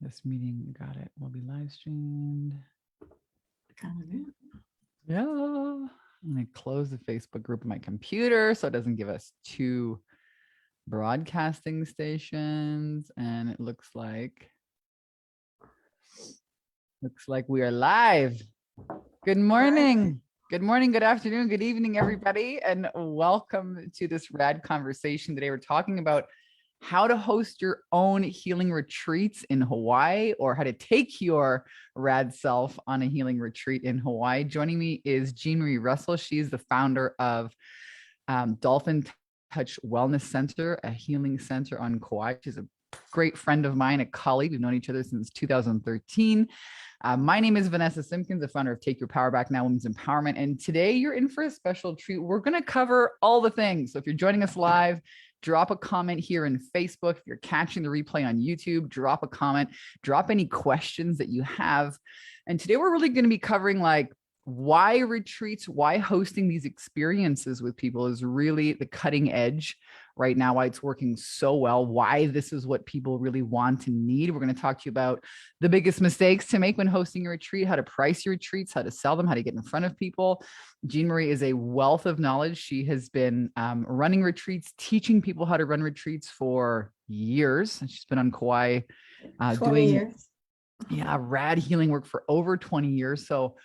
This meeting, got it, will be live streamed. Yeah. I'm going to close the Facebook group on my computer so it doesn't give us two broadcasting stations. And it looks like we are live. Good morning. Good morning, good afternoon, good evening, everybody. And welcome to this rad conversation. Today we're talking about how to host your own healing retreats in Hawaii, or how to take your rad self on a healing retreat in Hawaii. Joining me is Jeanne Marie Russell. She's the founder of Dolphin Touch Wellness Center, a healing center on Kauai. She's a great friend of mine, a colleague. We've known each other since 2013. My name is Vanessa Simpkins, the founder of Take Your Power Back Now Women's Empowerment. And today you're in for a special treat. We're going to cover all the things. So if you're joining us live, drop a comment here in Facebook. If you're catching the replay on YouTube, drop a comment, drop any questions that you have. And today we're really going to be covering why retreats, why hosting these experiences with people is really the cutting edge right now, why it's working so well, why this is what people really want and need. We're going to talk to you about the biggest mistakes to make when hosting a retreat, how to price your retreats, how to sell them, how to get in front of people. Jeanne Marie is a wealth of knowledge. She has been running retreats, teaching people how to run retreats for years. And she's been on Kauai 20 years. Rad healing work for over 20 years. So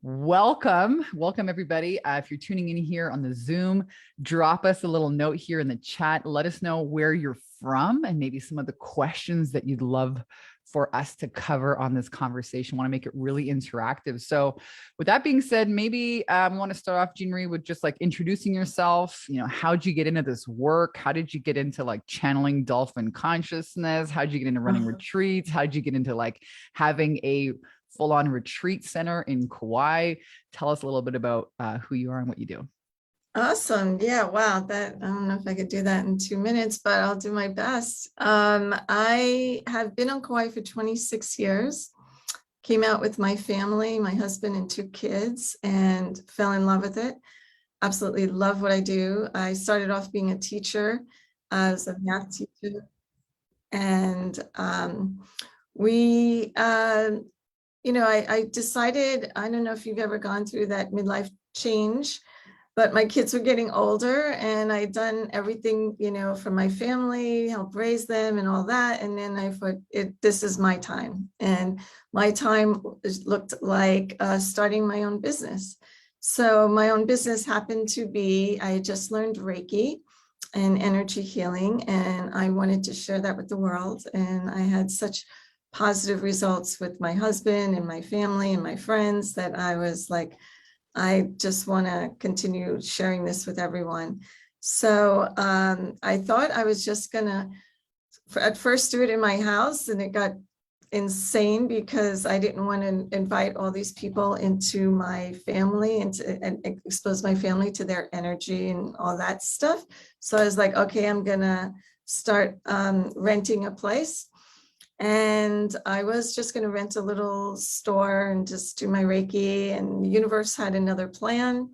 welcome everybody. If you're tuning in here on the Zoom, drop us a little note here in the chat. Let us know where you're from and maybe some of the questions that you'd love for us to cover on this conversation. I want to make it really interactive. So with that being said, maybe I want to start off, Jeanne Marie, with just introducing yourself. How'd you get into this work? How did you get into channeling dolphin consciousness? How'd you get into running retreats? How'd you get into having a full-on retreat center in Kauai? Tell us a little bit about who you are and what you do. Awesome. Yeah. Wow. I don't know if I could do that in 2 minutes, but I'll do my best. I have been on Kauai for 26 years, came out with my family, my husband and 2 kids, and fell in love with it. Absolutely love what I do. I started off being a teacher as a math teacher. And I decided, I don't know if you've ever gone through that midlife change, but my kids were getting older and I'd done everything, for my family, help raise them and all that. And then I thought, this is my time. And my time looked like starting my own business. So my own business happened to be, I just learned Reiki and energy healing, and I wanted to share that with the world. And I had such positive results with my husband and my family and my friends that I was like, I just want to continue sharing this with everyone. So I thought I was just gonna at first do it in my house, and it got insane because I didn't want to invite all these people into my family and expose my family to their energy and all that stuff. So I was like, okay, I'm gonna start renting a place. And I was just going to rent a little store and just do my Reiki, and the universe had another plan.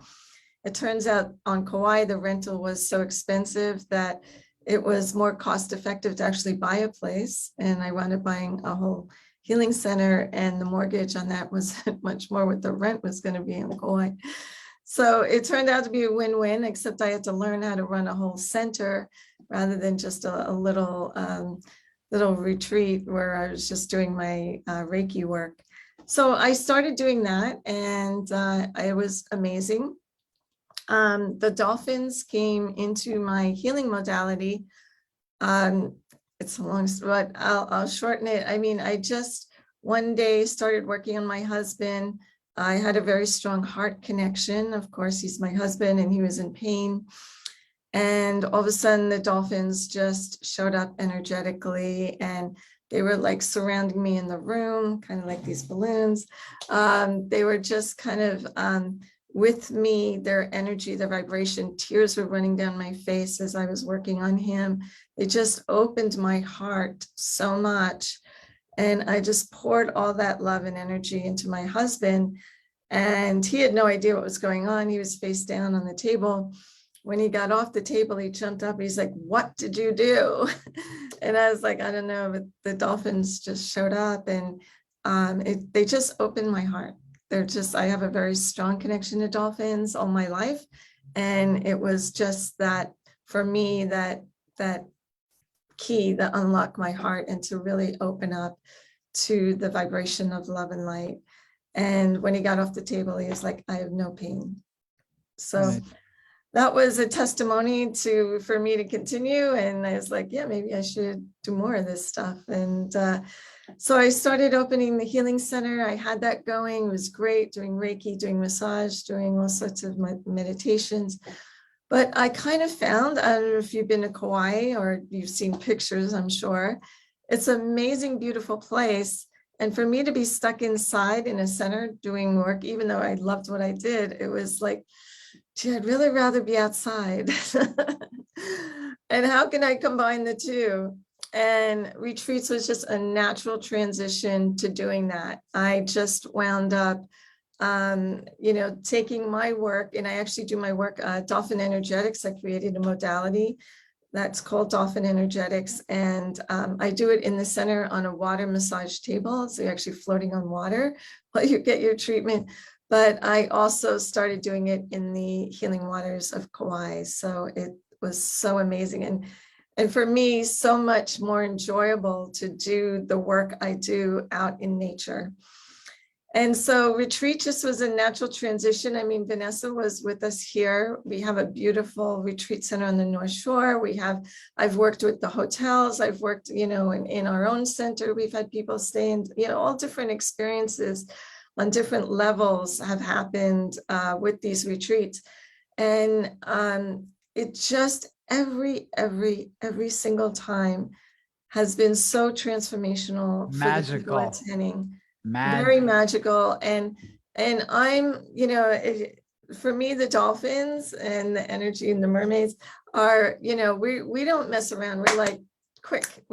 It turns out on Kauai, the rental was so expensive that it was more cost effective to actually buy a place. And I wound up buying a whole healing center, and the mortgage on that was much more what the rent was going to be in Kauai. So it turned out to be a win-win, except I had to learn how to run a whole center rather than just a little retreat where I was just doing my Reiki work. So I started doing that, and it was amazing. The dolphins came into my healing modality. It's a long story, but I'll shorten it. I mean, I just one day started working on my husband. I had a very strong heart connection. Of course, he's my husband and he was in pain. And all of a sudden the dolphins just showed up energetically, and they were surrounding me in the room, kind of like these balloons. They were just kind of with me, their energy, their vibration. Tears were running down my face as I was working on him. It just opened my heart so much. And I just poured all that love and energy into my husband. And he had no idea what was going on. He was face down on the table. when he got off the table, he jumped up. He's like, "What did you do?" And I was like, "I don't know, but the dolphins just showed up, and they just opened my heart. I have a very strong connection to dolphins all my life. And it was just that for me, that key that unlocked my heart and to really open up to the vibration of love and light. And when he got off the table, he was like, "I have no pain." So Right. that was a testimony for me to continue. And I was like, yeah, maybe I should do more of this stuff. And so I started opening the healing center. I had that going. It was great, doing Reiki, doing massage, doing all sorts of meditations. But I kind of found, I don't know if you've been to Kauai or you've seen pictures, I'm sure. It's an amazing, beautiful place. And for me to be stuck inside in a center doing work, even though I loved what I did, it was like, gee, I'd really rather be outside. And how can I combine the two? And retreats was just a natural transition to doing that. I just wound up, taking my work, and I actually do my work, Dolphin Energetics. I created a modality that's called Dolphin Energetics. And I do it in the center on a water massage table. So you're actually floating on water while you get your treatment. But I also started doing it in the healing waters of Kauai. So it was so amazing. And for me, so much more enjoyable to do the work I do out in nature. And so retreat just was a natural transition. I mean, Vanessa was with us here. We have a beautiful retreat center on the North Shore. I've worked with the hotels. I've worked, in our own center. We've had people stay in, all different experiences on different levels have happened with these retreats. And it just every single time has been so transformational for the people attending. Very magical. And I'm, for me, the dolphins and the energy and the mermaids are, we don't mess around. We're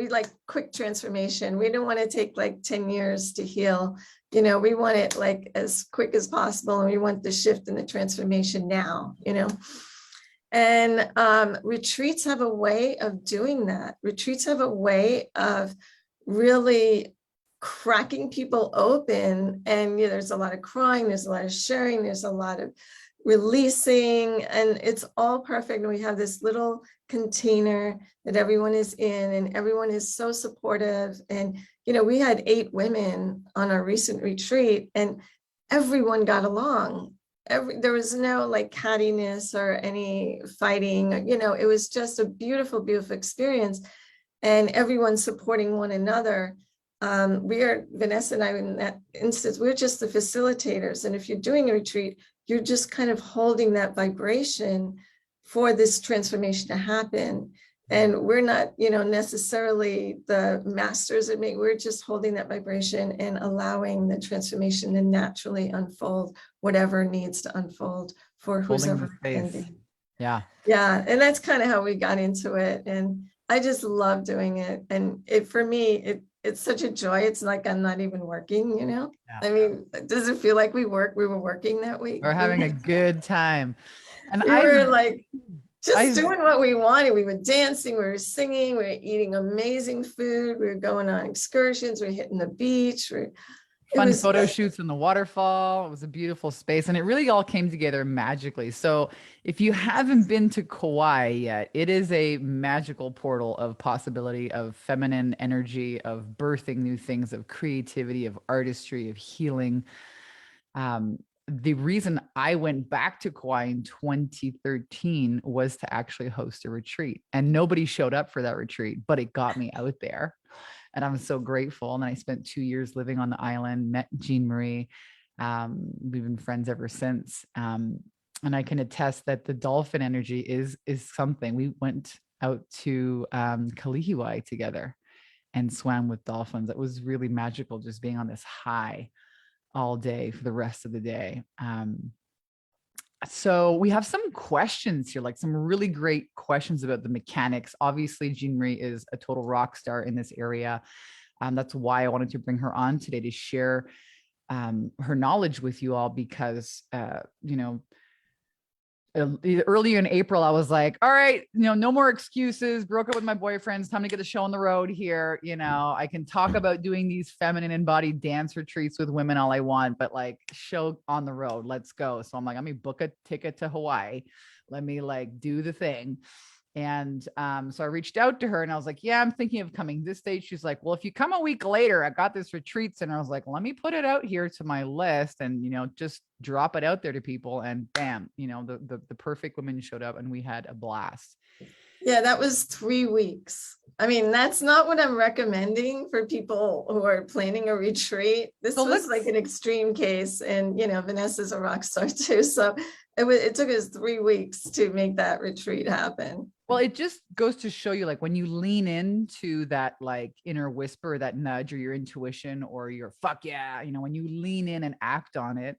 like quick transformation. We don't want to take like 10 years to heal. We want it like as quick as possible. And we want the shift and the transformation now, And retreats have a way of doing that. Retreats have a way of really cracking people open. And there's a lot of crying, there's a lot of sharing, there's a lot of releasing, and it's all perfect. And we have this little container that everyone is in, and everyone is so supportive. And we had 8 women on our recent retreat, and everyone got along. There was no like cattiness or any fighting. It was just a beautiful, beautiful experience, and everyone supporting one another. Vanessa and I, in that instance, we're just the facilitators. And if you're doing a retreat, you're just kind of holding that vibration for this transformation to happen. And we're not, necessarily the masters at we're just holding that vibration and allowing the transformation to naturally unfold, whatever needs to unfold for who's ever attending. Yeah. Yeah. And that's kind of how we got into it. And I just love doing it. And for me, it's such a joy. It's like I'm not even working, Yeah. I mean, does it feel like we were working that week? We're having a good time. And we were like doing what we wanted. We were dancing, we were singing, we were eating amazing food, we were going on excursions, we were hitting the beach. Fun photo shoots in the waterfall. It was a beautiful space, and it really all came together magically. So if you haven't been to Kauai yet, it is a magical portal of possibility, of feminine energy, of birthing new things, of creativity, of artistry, of healing. The reason I went back to Kauai in 2013 was to actually host a retreat, and nobody showed up for that retreat, but it got me out there. And I'm so grateful. And then I spent 2 years living on the island, met Jeanne Marie. We've been friends ever since. And I can attest that the dolphin energy is something. We went out to Kauai together and swam with dolphins. It was really magical, just being on this high all day for the rest of the day. So we have some questions here, like some really great questions about the mechanics. Obviously, Jeanne Marie is a total rock star in this area. That's why I wanted to bring her on today to share her knowledge with you all, because, earlier in April, I was like, all right, no more excuses. Broke up with my boyfriends. Time to get the show on the road here. I can talk about doing these feminine embodied dance retreats with women all I want, but like show on the road, let's go. So I'm like, let me book a ticket to Hawaii. Let me like do the thing. And so I reached out to her and I was like, yeah, I'm thinking of coming this date. She's like, well, if you come a week later, I got this retreat center. I was like, let me put it out here to my list and, just drop it out there to people. And bam, the perfect women showed up and we had a blast. Yeah, that was 3 weeks. I mean, that's not what I'm recommending for people who are planning a retreat. This was like an extreme case, and Vanessa's a rock star too. So it took us 3 weeks to make that retreat happen. Well, it just goes to show you, like, when you lean into that like inner whisper, that nudge, or your intuition, or your fuck yeah, when you lean in and act on it,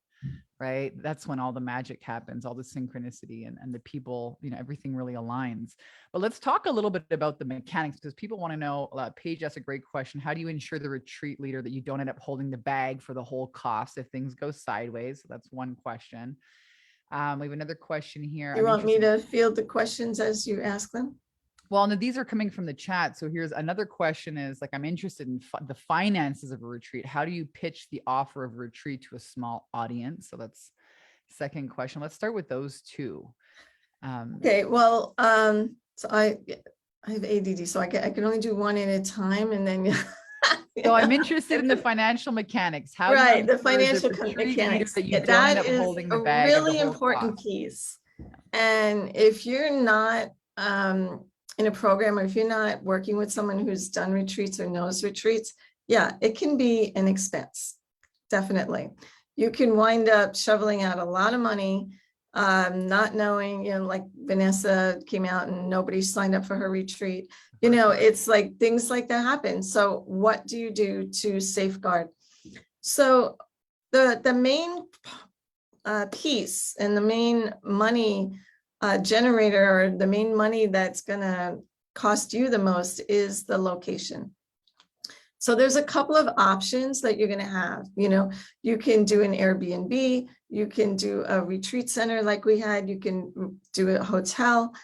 right? That's when all the magic happens, all the synchronicity and the people, everything really aligns. But let's talk a little bit about the mechanics, because people want to know. Paige asked a great question. How do you ensure the retreat leader that you don't end up holding the bag for the whole cost if things go sideways? So that's one question. We have another question here. You want me to field the questions as you ask them? Well, no, these are coming from the chat. So here's another question is like, I'm interested in the finances of a retreat. How do you pitch the offer of a retreat to a small audience? So that's second question. Let's start with those two. Okay, well, so I have ADD, so I can only do one at a time, and then so I'm interested in the financial mechanics. How right, do you the financial mechanics. that you that don't end up is holding the a bag really of the important cost. piece. And if you're not in a program, or if you're not working with someone who's done retreats or knows retreats, yeah, it can be an expense. Definitely. You can wind up shoveling out a lot of money, not knowing, like Vanessa came out and nobody signed up for her retreat. It's like things like that happen. So what do you do to safeguard? So the main piece and the main money generator, or the main money that's going to cost you the most, is the location. So there's a couple of options that you're going to have. You can do an Airbnb, you can do a retreat center like we had, you can do a hotel,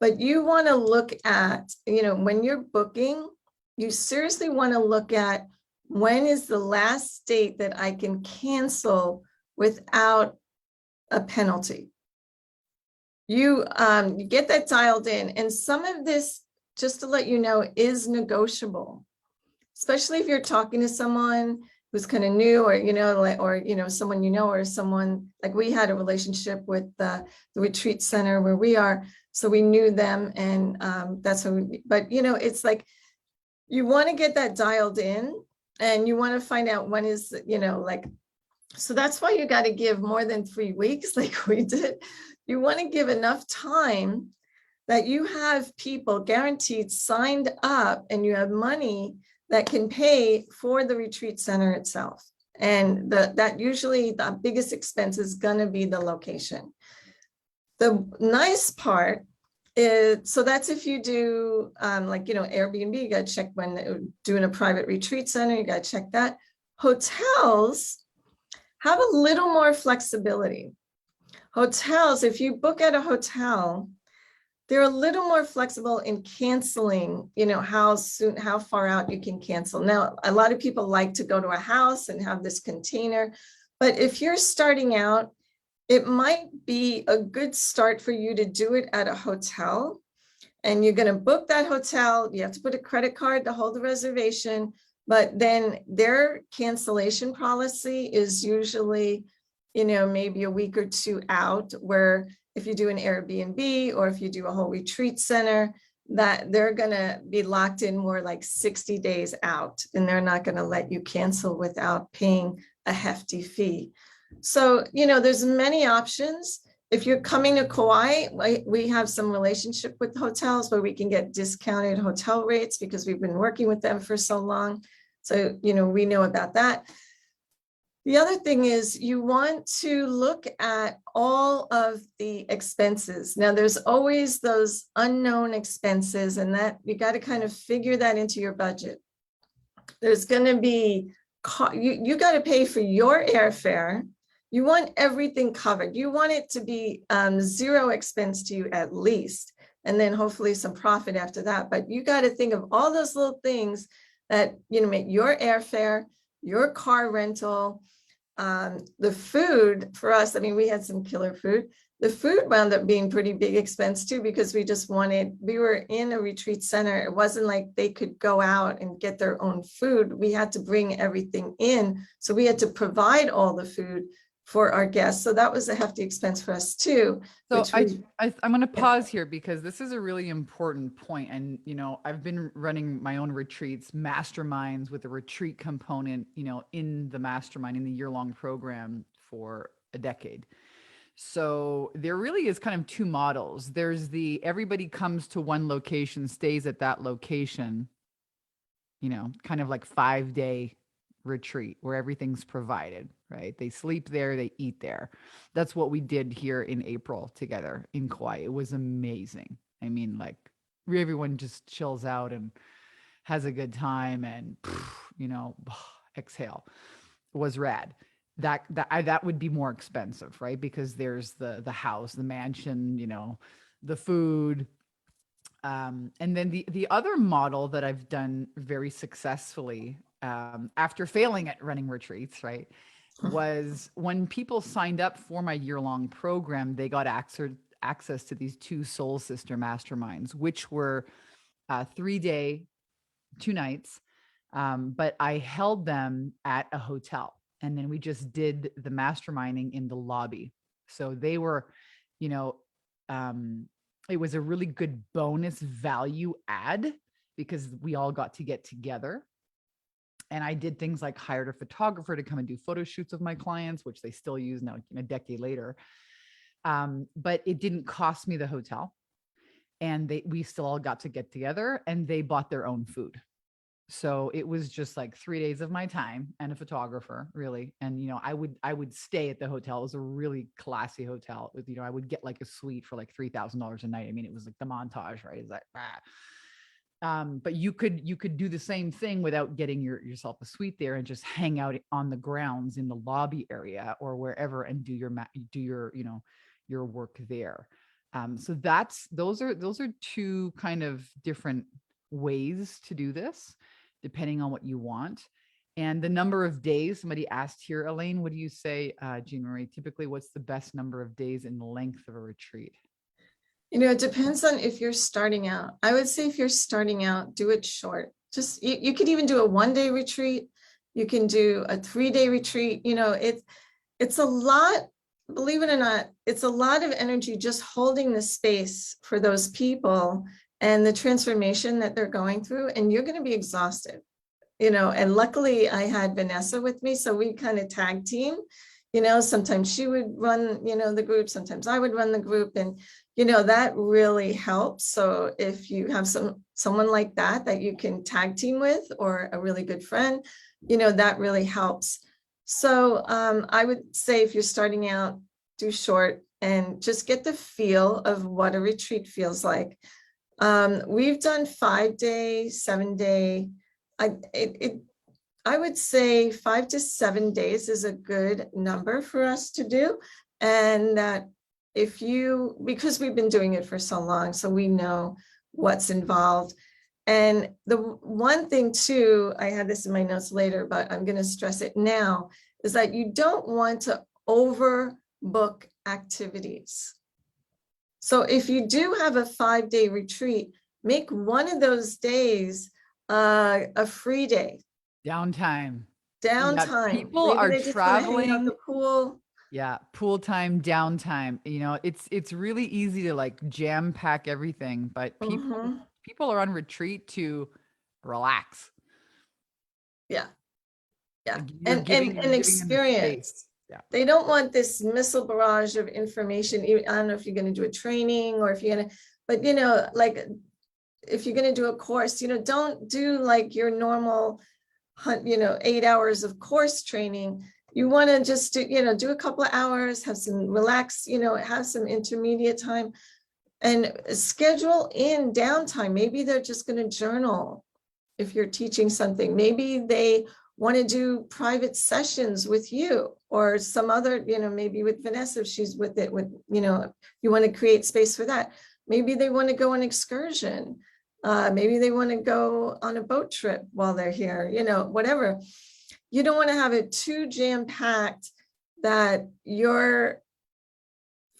but you want to look at, when you're booking, you seriously want to look at, when is the last date that I can cancel without a penalty? You get that dialed in, and some of this, just to let you know, is negotiable. Especially if you're talking to someone who's kind of new, or someone or someone like we had a relationship with the retreat center where we are, so we knew them, and that's what but it's like, you want to get that dialed in, and you want to find out when is, so that's why you got to give more than 3 weeks like we did. You want to give enough time that you have people guaranteed signed up, and you have money that can pay for the retreat center itself. And that usually the biggest expense is going to be the location. The nice part is, so that's if you do Airbnb, you got to check when doing a private retreat center, you got to check that. Hotels have a little more flexibility. Hotels, if you book at a hotel, they're a little more flexible in canceling, how far out you can cancel. Now, a lot of people like to go to a house and have this container, but if you're starting out, it might be a good start for you to do it at a hotel. And you're going to book that hotel. You have to put a credit card to hold the reservation, but then their cancellation policy is usually, maybe a week or 2 out, where if you do an Airbnb or if you do a whole retreat center, that they're going to be locked in more like 60 days out, and they're not going to let you cancel without paying a hefty fee. So, there's many options. If you're coming to Kauai, we have some relationship with hotels where we can get discounted hotel rates because we've been working with them for so long. So, we know about that. The other thing is, you want to look at all of the expenses. Now, there's always those unknown expenses, and that you got to kind of figure that into your budget. There's going to be, you got to pay for your airfare. You want everything covered. You want it to be zero expense to you at least, and then hopefully some profit after that. But you got to think of all those little things that, you know, make your airfare, your car rental, the food for us. I mean, we had some killer food. The food wound up being pretty big expense too, because we were in a retreat center. It wasn't like they could go out and get their own food. We had to bring everything in. So we had to provide all the food for our guests. So that was a hefty expense for us too. So which I'm going to pause here because this is a really important point. And, you know, I've been running my own retreats, masterminds with a retreat component, you know, in the mastermind, in the year-long program for a decade. So there really is kind of two models. There's the everybody comes to one location, stays at that location, you know, kind of like 5-day retreat where everything's provided, right? They sleep there, they eat there. That's what we did here in April together in Kauai. It was amazing. I mean, like everyone just chills out and has a good time and, you know, exhale. It was rad. That would be more expensive, right? Because there's the house, the mansion, you know, the food. And then the other model that I've done very successfully after failing at running retreats, right, was when people signed up for my year-long program, they got access to these 2 soul sister masterminds, which were 3-day, 2 nights. But I held them at a hotel. And then we just did the masterminding in the lobby. So they were, you know, it was a really good bonus value add because we all got to get together. And I did things like hired a photographer to come and do photo shoots of my clients, which they still use now, a decade later. But it didn't cost me the hotel. And we still all got to get together and they bought their own food. So it was just like 3 days of my time and a photographer, really. And, you know, I would stay at the hotel. It was a really classy hotel with, you know, I would get like a suite for like $3,000 a night. I mean, it was like the montage, right? It's like, but you could do the same thing without getting yourself a suite there and just hang out on the grounds in the lobby area or wherever and do your, you know, your work there. So those are 2 kind of different ways to do this, depending on what you want. And the number of days, somebody asked here, Elaine, what do you say, Jeanne Marie, typically what's the best number of days in length of a retreat? You know, it depends on if you're starting out. I would say if you're starting out, do it short. Just you could even do a 1-day retreat. You can do a 3-day retreat. You know, it's a lot, believe it or not, it's a lot of energy just holding the space for those people and the transformation that they're going through, and you're going to be exhausted, you know. And luckily I had Vanessa with me, so we kind of tag team, you know. Sometimes she would run, you know, the group, sometimes I would run the group, and, you know, that really helps. So if you have someone like that you can tag team with, or a really good friend, you know, that really helps. So I would say if you're starting out, do short and just get the feel of what a retreat feels like. We've done 5-day, 7-day. I would say 5 to 7 days is a good number for us to do. And that because we've been doing it for so long, so we know what's involved. And the one thing too, I had this in my notes later, but I'm going to stress it now, is that you don't want to overbook activities. So if you do have a 5-day retreat, make one of those days a free day. Downtime. Downtime. People Maybe are they just want to hang out traveling. at the pool. Yeah, pool time, downtime. You know, it's really easy to like jam pack everything, but people are on retreat to relax. Yeah. Yeah. Like And giving them the space. experience. Yeah. They don't want this missile barrage of information. I don't know if you're going to do a training or if you're going to, but, you know, like if you're going to do a course, you know, don't do like your normal, you know, 8 hours of course training. You want to just do, you know, do a couple of hours, have some relax, you know, have some intermediate time and schedule in downtime. Maybe they're just going to journal if you're teaching something. Maybe they want to do private sessions with you or some other, maybe with Vanessa, if she's with it, you want to create space for that. Maybe they want to go on excursion. Maybe they want to go on a boat trip while they're here, whatever. You don't want to have it too jam-packed that you're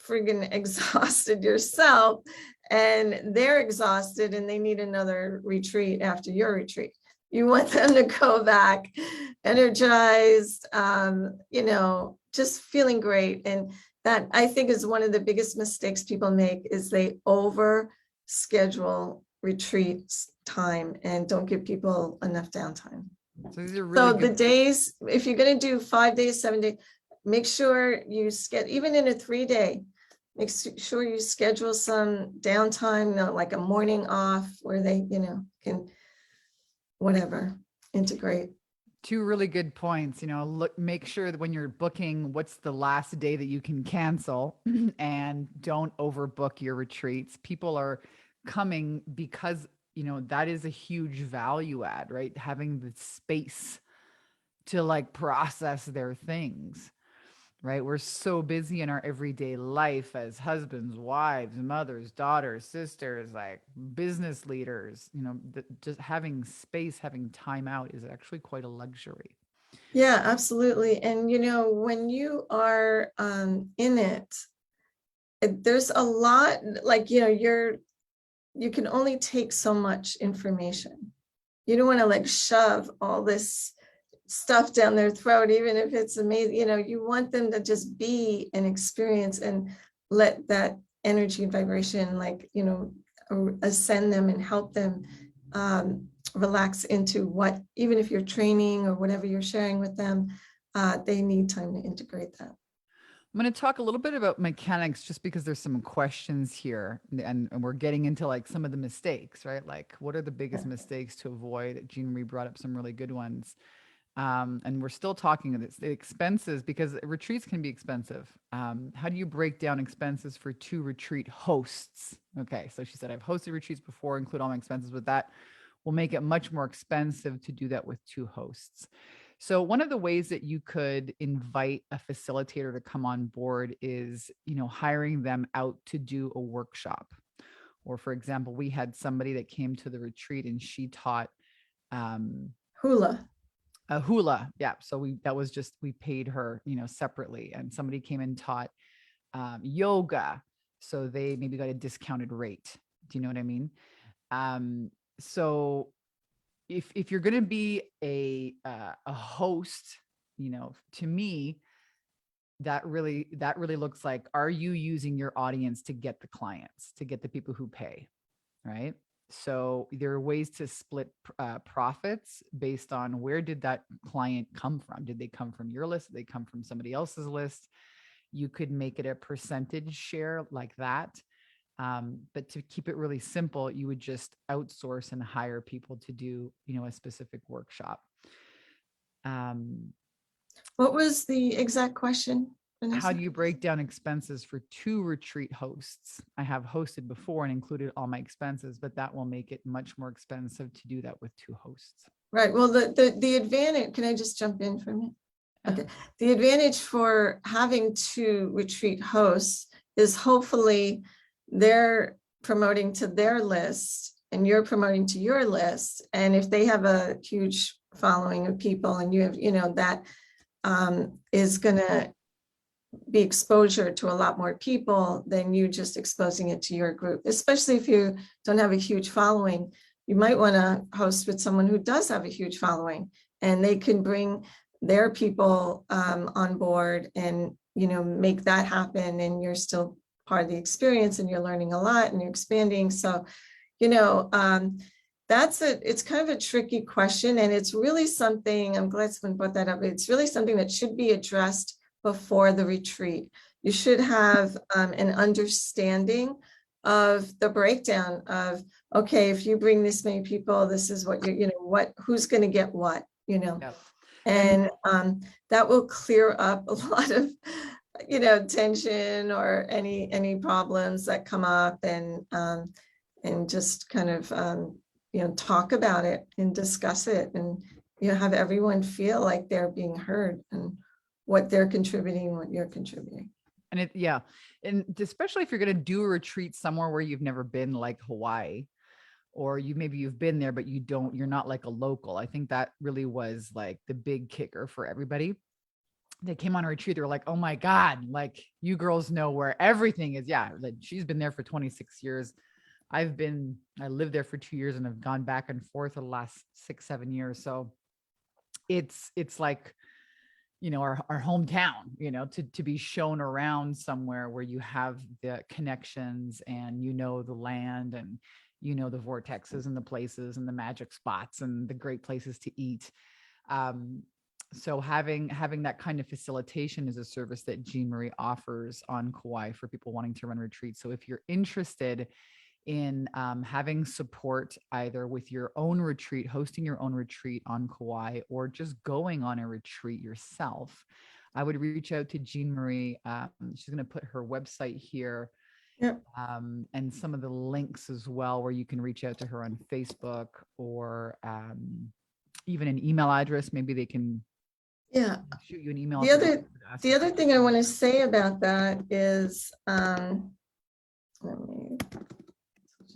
friggin' exhausted yourself and they're exhausted and they need another retreat after your retreat. You want them to go back energized, just feeling great. And that, I think, is one of the biggest mistakes people make, is they over schedule retreats time and don't give people enough downtime. So these are really the days, if you're going to do 5 days, 7 days, make sure you even in a 3-day, make sure you schedule some downtime, like a morning off where they, can whatever, integrate. Two really good points. Make sure that when you're booking, what's the last day that you can cancel, and don't overbook your retreats. People are coming because, that is a huge value add, right? Having the space to like process their things, right? We're so busy in our everyday life as husbands, wives, mothers, daughters, sisters, like business leaders, just having space, having time out is actually quite a luxury. Yeah, absolutely. And, when you are in it, there's a lot, like, you can only take so much information. You don't want to like shove all this stuff down their throat, even if it's amazing. You want them to just be an experience and let that energy and vibration, like, ascend them and help them relax into what, even if you're training or whatever you're sharing with them, they need time to integrate that. I'm going to talk a little bit about mechanics just because there's some questions here, and we're getting into like some of the mistakes, right? Like, what are the biggest mistakes to avoid? Jeanne Marie brought up some really good ones. And we're still talking the expenses, because retreats can be expensive. How do you break down expenses for 2 retreat hosts? Okay, so she said, I've hosted retreats before, include all my expenses with that. Will make it much more expensive to do that with 2 hosts. So one of the ways that you could invite a facilitator to come on board is, hiring them out to do a workshop. Or for example, we had somebody that came to the retreat and she taught hula. Hula. Yeah. So we paid her, separately, and somebody came and taught yoga. So they maybe got a discounted rate. Do you know what I mean? So if you're going to be a host, to me, that really looks like, are you using your audience to get the clients, to get the people who pay, right? So there are ways to split profits based on where did that client come from? Did they come from your list? Did they come from somebody else's list? You could make it a percentage share like that. But to keep it really simple, you would just outsource and hire people to do, a specific workshop. What was the exact question, Vanessa? How do you break down expenses for 2 retreat hosts? I have hosted before and included all my expenses, but that will make it much more expensive to do that with 2 hosts. Right. Well, the advantage, can I just jump in for a minute? Okay. The advantage for having 2 retreat hosts is hopefully they're promoting to their list and you're promoting to your list. And if they have a huge following of people and you have, that is going to be exposure to a lot more people than you just exposing it to your group, especially if you don't have a huge following. You might want to host with someone who does have a huge following, and they can bring their people on board and, make that happen. And you're still part of the experience and you're learning a lot and you're expanding. So, it's kind of a tricky question. And it's really something, I'm glad someone brought that up. It's really something that should be addressed before the retreat. You should have an understanding of the breakdown of, okay, if you bring this many people, this is what who's going to get what, Yep. and that will clear up a lot of, tension or any problems that come up, and just kind of, talk about it and discuss it and have everyone feel like they're being heard and what they're contributing, what you're contributing. And yeah. And especially if you're going to do a retreat somewhere where you've never been, like Hawaii, or maybe you've been there, but you're not like a local. I think that really was like the big kicker for everybody. They came on a retreat. They were like, oh my God, like you girls know where everything is. Yeah. Like she's been there for 26 years. I lived there for 2 years and have gone back and forth for the last 6-7 years. So it's like, our hometown, to be shown around somewhere where you have the connections and, the land and, the vortexes and the places and the magic spots and the great places to eat. So having that kind of facilitation is a service that Jeanne Marie offers on Kauai for people wanting to run retreats. So if you're interested in having support either with your own retreat, hosting your own retreat on Kauai, or just going on a retreat yourself, I would reach out to Jeanne Marie. She's going to put her website here. Yep. And some of the links as well, where you can reach out to her on Facebook or even an email address. Maybe they can shoot you an email. The other thing I want to say about that is, let me,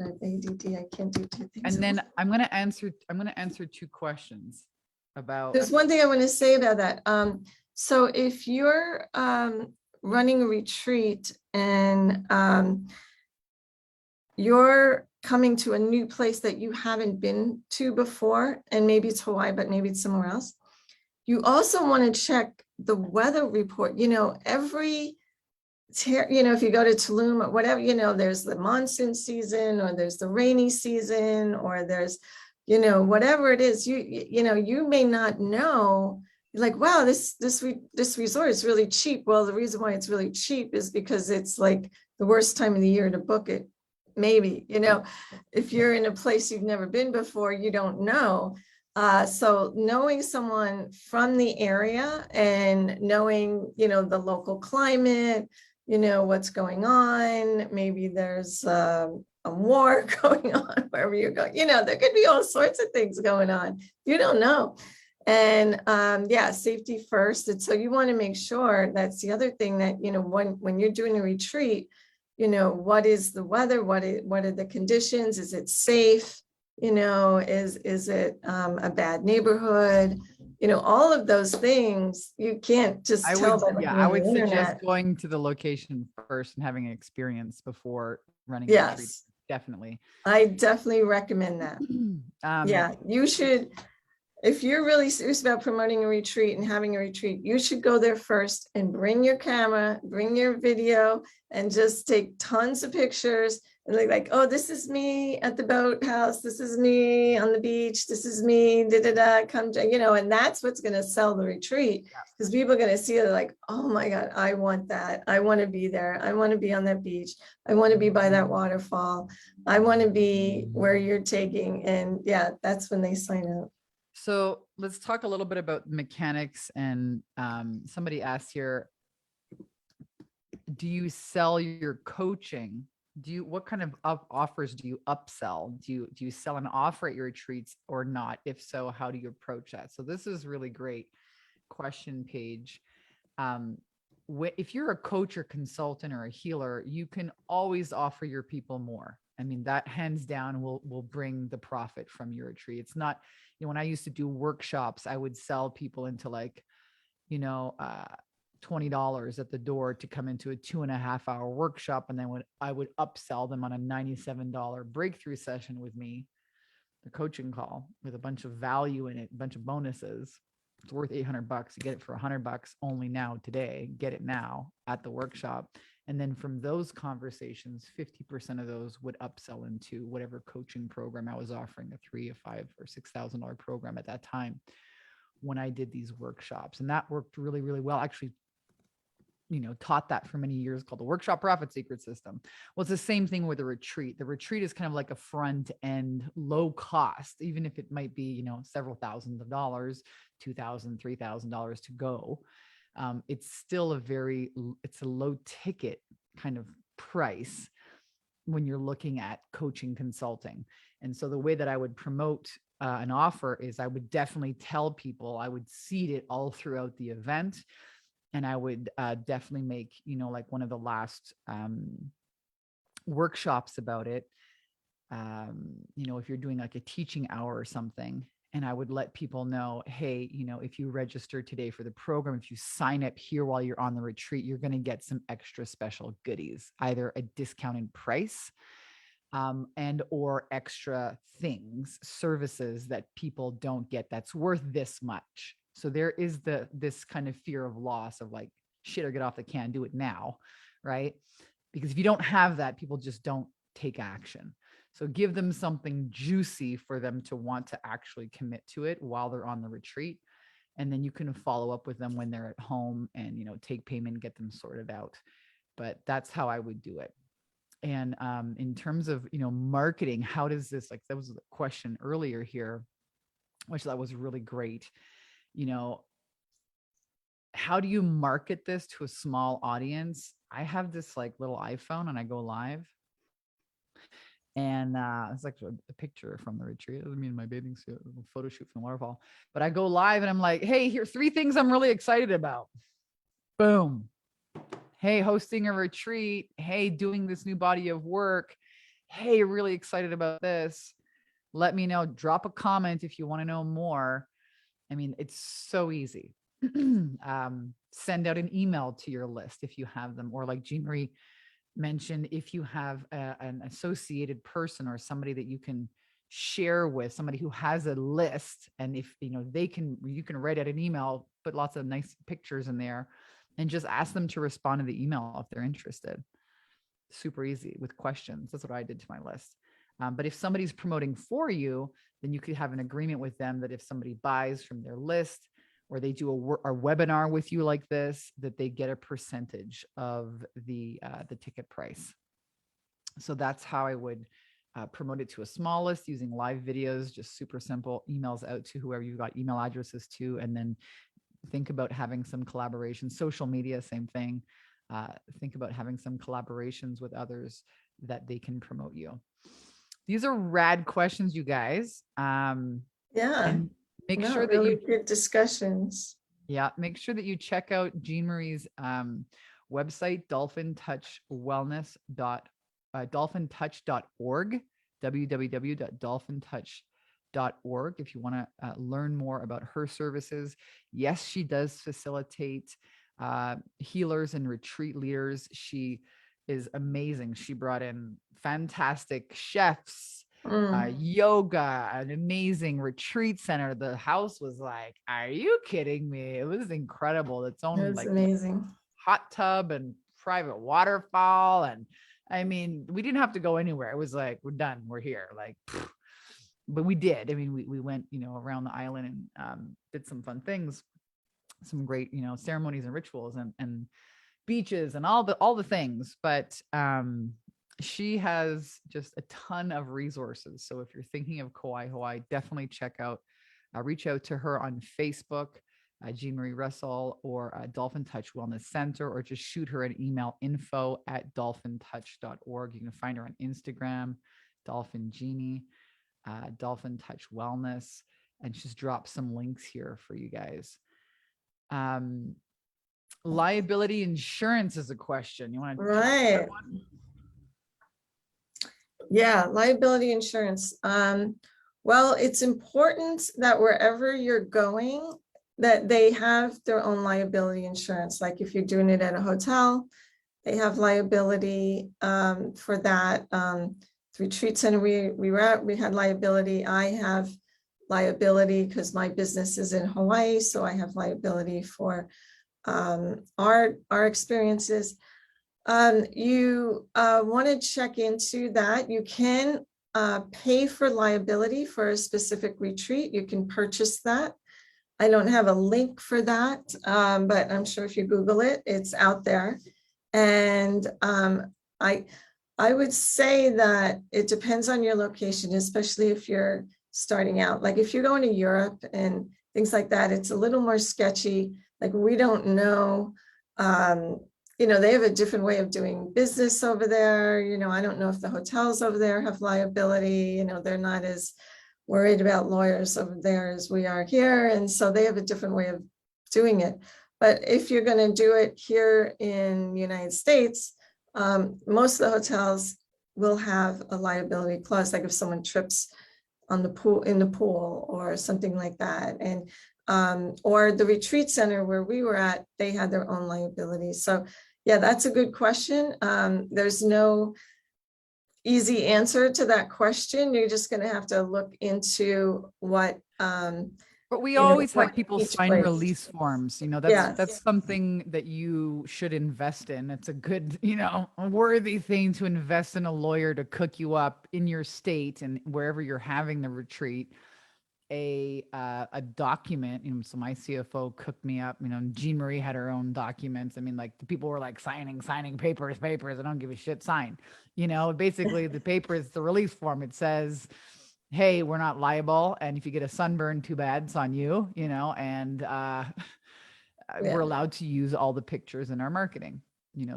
ADD, I can't do two things. And then I'm going to answer 2 questions about. There's one thing I want to say about that. So if you're running a retreat and you're coming to a new place that you haven't been to before, and maybe it's Hawaii, but maybe it's somewhere else, you also want to check the weather report. If you go to Tulum or whatever, there's the monsoon season, or there's the rainy season, or there's, whatever it is, you may not know, like, wow, this resort is really cheap. Well, the reason why it's really cheap is because it's like the worst time of the year to book it. Maybe, if you're in a place you've never been before, you don't know. So knowing someone from the area and knowing, the local climate, what's going on, maybe there's a war going on wherever you're going, there could be all sorts of things going on. You don't know. And safety first. And so you want to make sure, that's the other thing, that, when you're doing a retreat, what is the weather? What are the conditions? Is it safe? Is it a bad neighborhood? All of those things you can't just tell by looking I on would the suggest internet. going to the location first and having an experience before running. Yes, definitely. I definitely recommend that. You should. If you're really serious about promoting a retreat and having a retreat, you should go there first and bring your camera, bring your video, and just take tons of pictures. And like, oh, this is me at the boathouse. This is me on the beach. This is me, come, and that's what's going to sell the retreat, because people are going to see it like, oh my God, I want that. I want to be there. I want to be on that beach. I want to be by that waterfall. I want to be where you're taking. And that's when they sign up. So let's talk a little bit about mechanics. And somebody asked here, do you sell your coaching? What kind of offers do you upsell? Do you sell an offer at your retreats or not? If so, how do you approach that? So this is really great question, Paige. If you're a coach or consultant or a healer, you can always offer your people more. I mean, that hands down will bring the profit from your retreat. It's not, when I used to do workshops, I would sell people into like, $20 at the door to come into a 2.5-hour workshop. And then I would upsell them on a $97 breakthrough session with me, the coaching call with a bunch of value in it, a bunch of bonuses. It's worth $800. You get it for $100 only now today. Get it now at the workshop. And then from those conversations, 50% of those would upsell into whatever coaching program I was offering, a $3,000, a $5,000, or $6,000 program at that time when I did these workshops. And that worked really, really well. Actually, taught that for many years, called the Workshop Profit Secret System. Well, it's the same thing with a retreat. The retreat is kind of like a front end, low cost, even if it might be, several thousands of dollars, $2,000, $3,000 to go. It's still it's a low ticket kind of price when you're looking at coaching consulting. And so the way that I would promote an offer is I would definitely tell people, I would seed it all throughout the event. And I would definitely make, like one of the last workshops about it. If you're doing like a teaching hour or something, and I would let people know, hey, if you register today for the program, if you sign up here while you're on the retreat, you're going to get some extra special goodies, either a discounted price and or extra things, services that people don't get that's worth this much. So there is this kind of fear of loss of like, shit, or get off the can, do it now, right? Because if you don't have that, people just don't take action. So give them something juicy for them to want to actually commit to it while they're on the retreat. And then you can follow up with them when they're at home and, take payment, get them sorted out. But that's how I would do it. And in terms of, marketing, how does this, like, that was the question earlier here, which that was really great. How do you market this to a small audience? I have this like little iPhone and I go live. And it's like a picture from the retreat. I mean, my bathing suit, a photo shoot from the waterfall. But I go live and I'm like, hey, here's 3 things I'm really excited about. Boom. Hey, hosting a retreat. Hey, doing this new body of work. Hey, really excited about this. Let me know. Drop a comment if you want to know more. I mean, it's so easy. Send out an email to your list if you have them, or like Jeanne Marie mentioned, if you have an associated person or somebody that you can share with, somebody who has a list, and if you can write out an email, put lots of nice pictures in there, and just ask them to respond to the email if they're interested. Super easy with questions. That's what I did to my list. But if somebody's promoting for you, then you could have an agreement with them that if somebody buys from their list, or they do a webinar with you like this, that they get a percentage of the ticket price. So that's how I would promote it to a small list, using live videos, just super simple, emails out to whoever you've got email addresses to, and then think about having some collaboration. Social media, same thing. Think about having some collaborations with others that they can promote you. These are rad questions, you guys. Yeah. And make sure that really you good discussions. Yeah, make sure that you check out Jeanne Marie's website, dolphintouch.org, www.dolphintouch.org, if you want to learn more about her services. Yes, she does facilitate healers and retreat leaders. She is amazing. She brought in fantastic chefs, yoga, an amazing retreat center. The house was like, are you kidding me? It was incredible. Its own like amazing hot tub and private waterfall. And I mean, we didn't have to go anywhere. It was like, we're done. We're here. Like, but we did. I mean, we went, around the island and did some fun things, some great, ceremonies and rituals and beaches and all the things. But she has just a ton of resources. So if you're thinking of Kauai Hawaii, definitely reach out to her on Facebook, Jeanne Marie Russell, or Dolphin Touch Wellness Center, or just shoot her an email, info@dolphintouch.org. You can find her on Instagram, Dolphin Jeannie, Dolphin Touch Wellness, and just drop some links here for you guys. Liability insurance is a question. You want to? Right. Yeah, liability insurance. Well, it's important that wherever you're going, that they have their own liability insurance. Like if you're doing it at a hotel, they have liability for that. The retreat center we were at, we had liability. I have liability because my business is in Hawaii, so I have liability for our experiences. You want to check into that. You can pay for liability for a specific retreat. You can purchase that. I don't have a link for that, but I'm sure if you Google it, it's out there. And I would say that it depends on your location, especially if you're starting out. Like if you're going to Europe and things like that, it's a little more sketchy. Like we don't know, they have a different way of doing business over there. I don't know if the hotels over there have liability. They're not as worried about lawyers over there as we are here. And so they have a different way of doing it. But if you're going to do it here in the United States, most of the hotels will have a liability clause, like if someone trips on the pool, in the pool or something like that. And or the retreat center where we were at, they had their own liability. So yeah, that's a good question. There's no easy answer to that question. You're just going to have to look into what but we you know, always what have people each sign place. release forms. That's Yes. something that you should invest in. It's a good, a worthy thing to invest in a lawyer to cook you up in your state and wherever you're having the retreat. A document, so my CFO cooked me up. Jeanne Marie had her own documents. I mean, like the people were like signing papers. I don't give a shit. Sign. Basically the paper is the release form. It says, hey, we're not liable, and if you get a sunburn, too bad, it's on you. And we're allowed to use all the pictures in our marketing.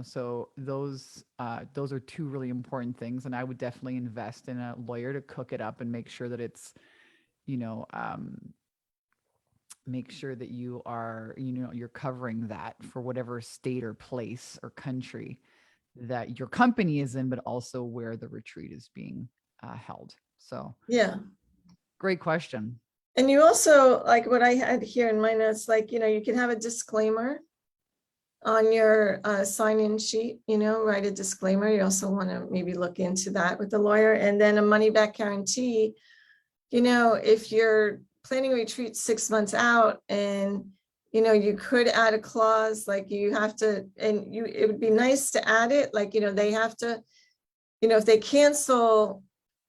So those are two really important things, and I would definitely invest in a lawyer to cook it up and make sure that it's make sure that you are, you're covering that for whatever state or place or country that your company is in, but also where the retreat is being held. So yeah, great question. and you also, like what I had here in my notes, like, you can have a disclaimer on your sign-in sheet, write a disclaimer. You also want to maybe look into that with the lawyer, and then a money back guarantee. If you're planning a retreat 6 months out, and you could add a clause like you have to, and it would be nice to add it, like they have to, if they cancel,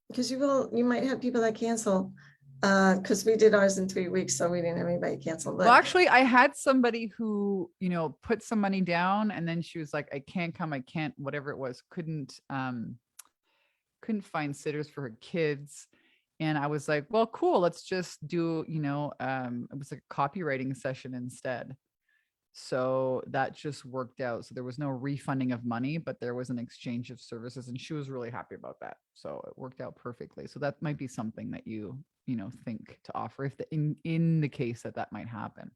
because you might have people that cancel, because we did ours in 3 weeks, so we didn't have anybody cancel. But well, actually, I had somebody who put some money down, and then she was like, I can't come, I can't, whatever it was, couldn't find sitters for her kids. And I was like, well, cool, let's just do, it was like a copywriting session instead. So that just worked out. So there was no refunding of money, but there was an exchange of services, and she was really happy about that. So it worked out perfectly. So that might be something that you think to offer if in the case that might happen.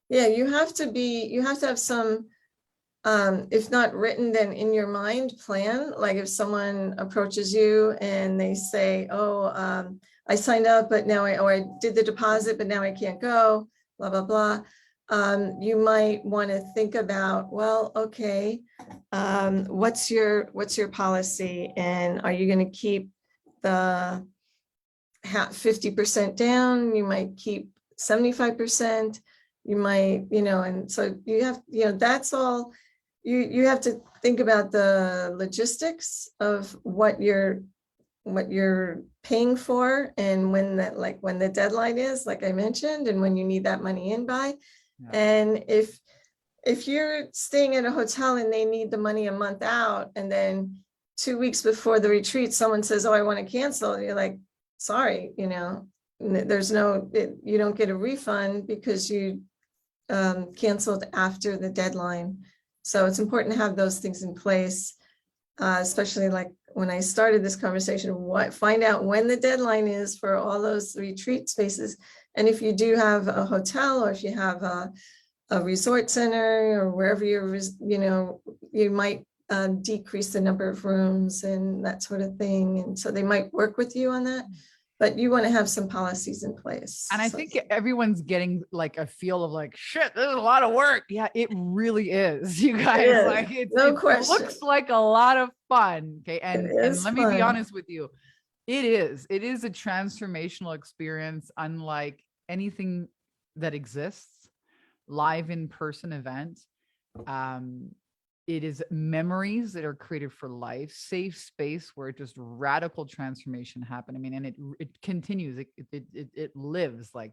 yeah, you have to have some, if not written, then in your mind plan. Like if someone approaches you and they say, oh, I signed up, but now I did the deposit, but now I can't go, blah, blah, blah. You might want to think about, well, okay, what's your policy? And are you going to keep the 50% down? You might keep 75%. You might, and so you have, that's all. You have to think about the logistics of what you're paying for, and when the deadline is, like I mentioned, and when you need that money in by. Yeah. And if you're staying at a hotel and they need the money a month out, and then 2 weeks before the retreat, someone says, oh, I want to cancel, you're like, sorry, there's you don't get a refund because you canceled after the deadline. So it's important to have those things in place, especially like when I started this conversation, find out when the deadline is for all those retreat spaces. And if you do have a hotel, or if you have a resort center, or wherever you might decrease the number of rooms and that sort of thing. And so they might work with you on that. But you want to have some policies in place. And I think everyone's getting like a feel of like, shit, this is a lot of work. Yeah, it really is. You guys, like it looks like a lot of fun. Okay. And let me be honest with you. It is a transformational experience, unlike anything that exists, live in-person event. It is memories that are created for life, safe space where just radical transformation happen. I mean, and it continues, it lives, like,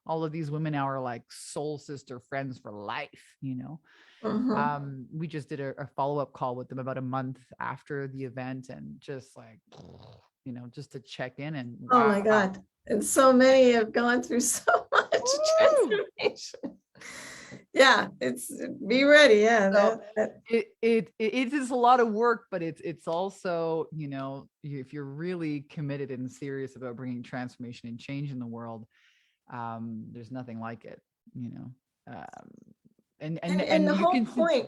all of these women now are like soul sister friends for life, We just did a follow-up call with them about a month after the event, and just like, just to check in, and wow. Oh my God. And so many have gone through so much transformation. Yeah, it's be ready. Yeah, So that it is a lot of work, but it's also, you know, if you're really committed and serious about bringing transformation and change in the world, there's nothing like it, you know. Um, and the and you whole can point,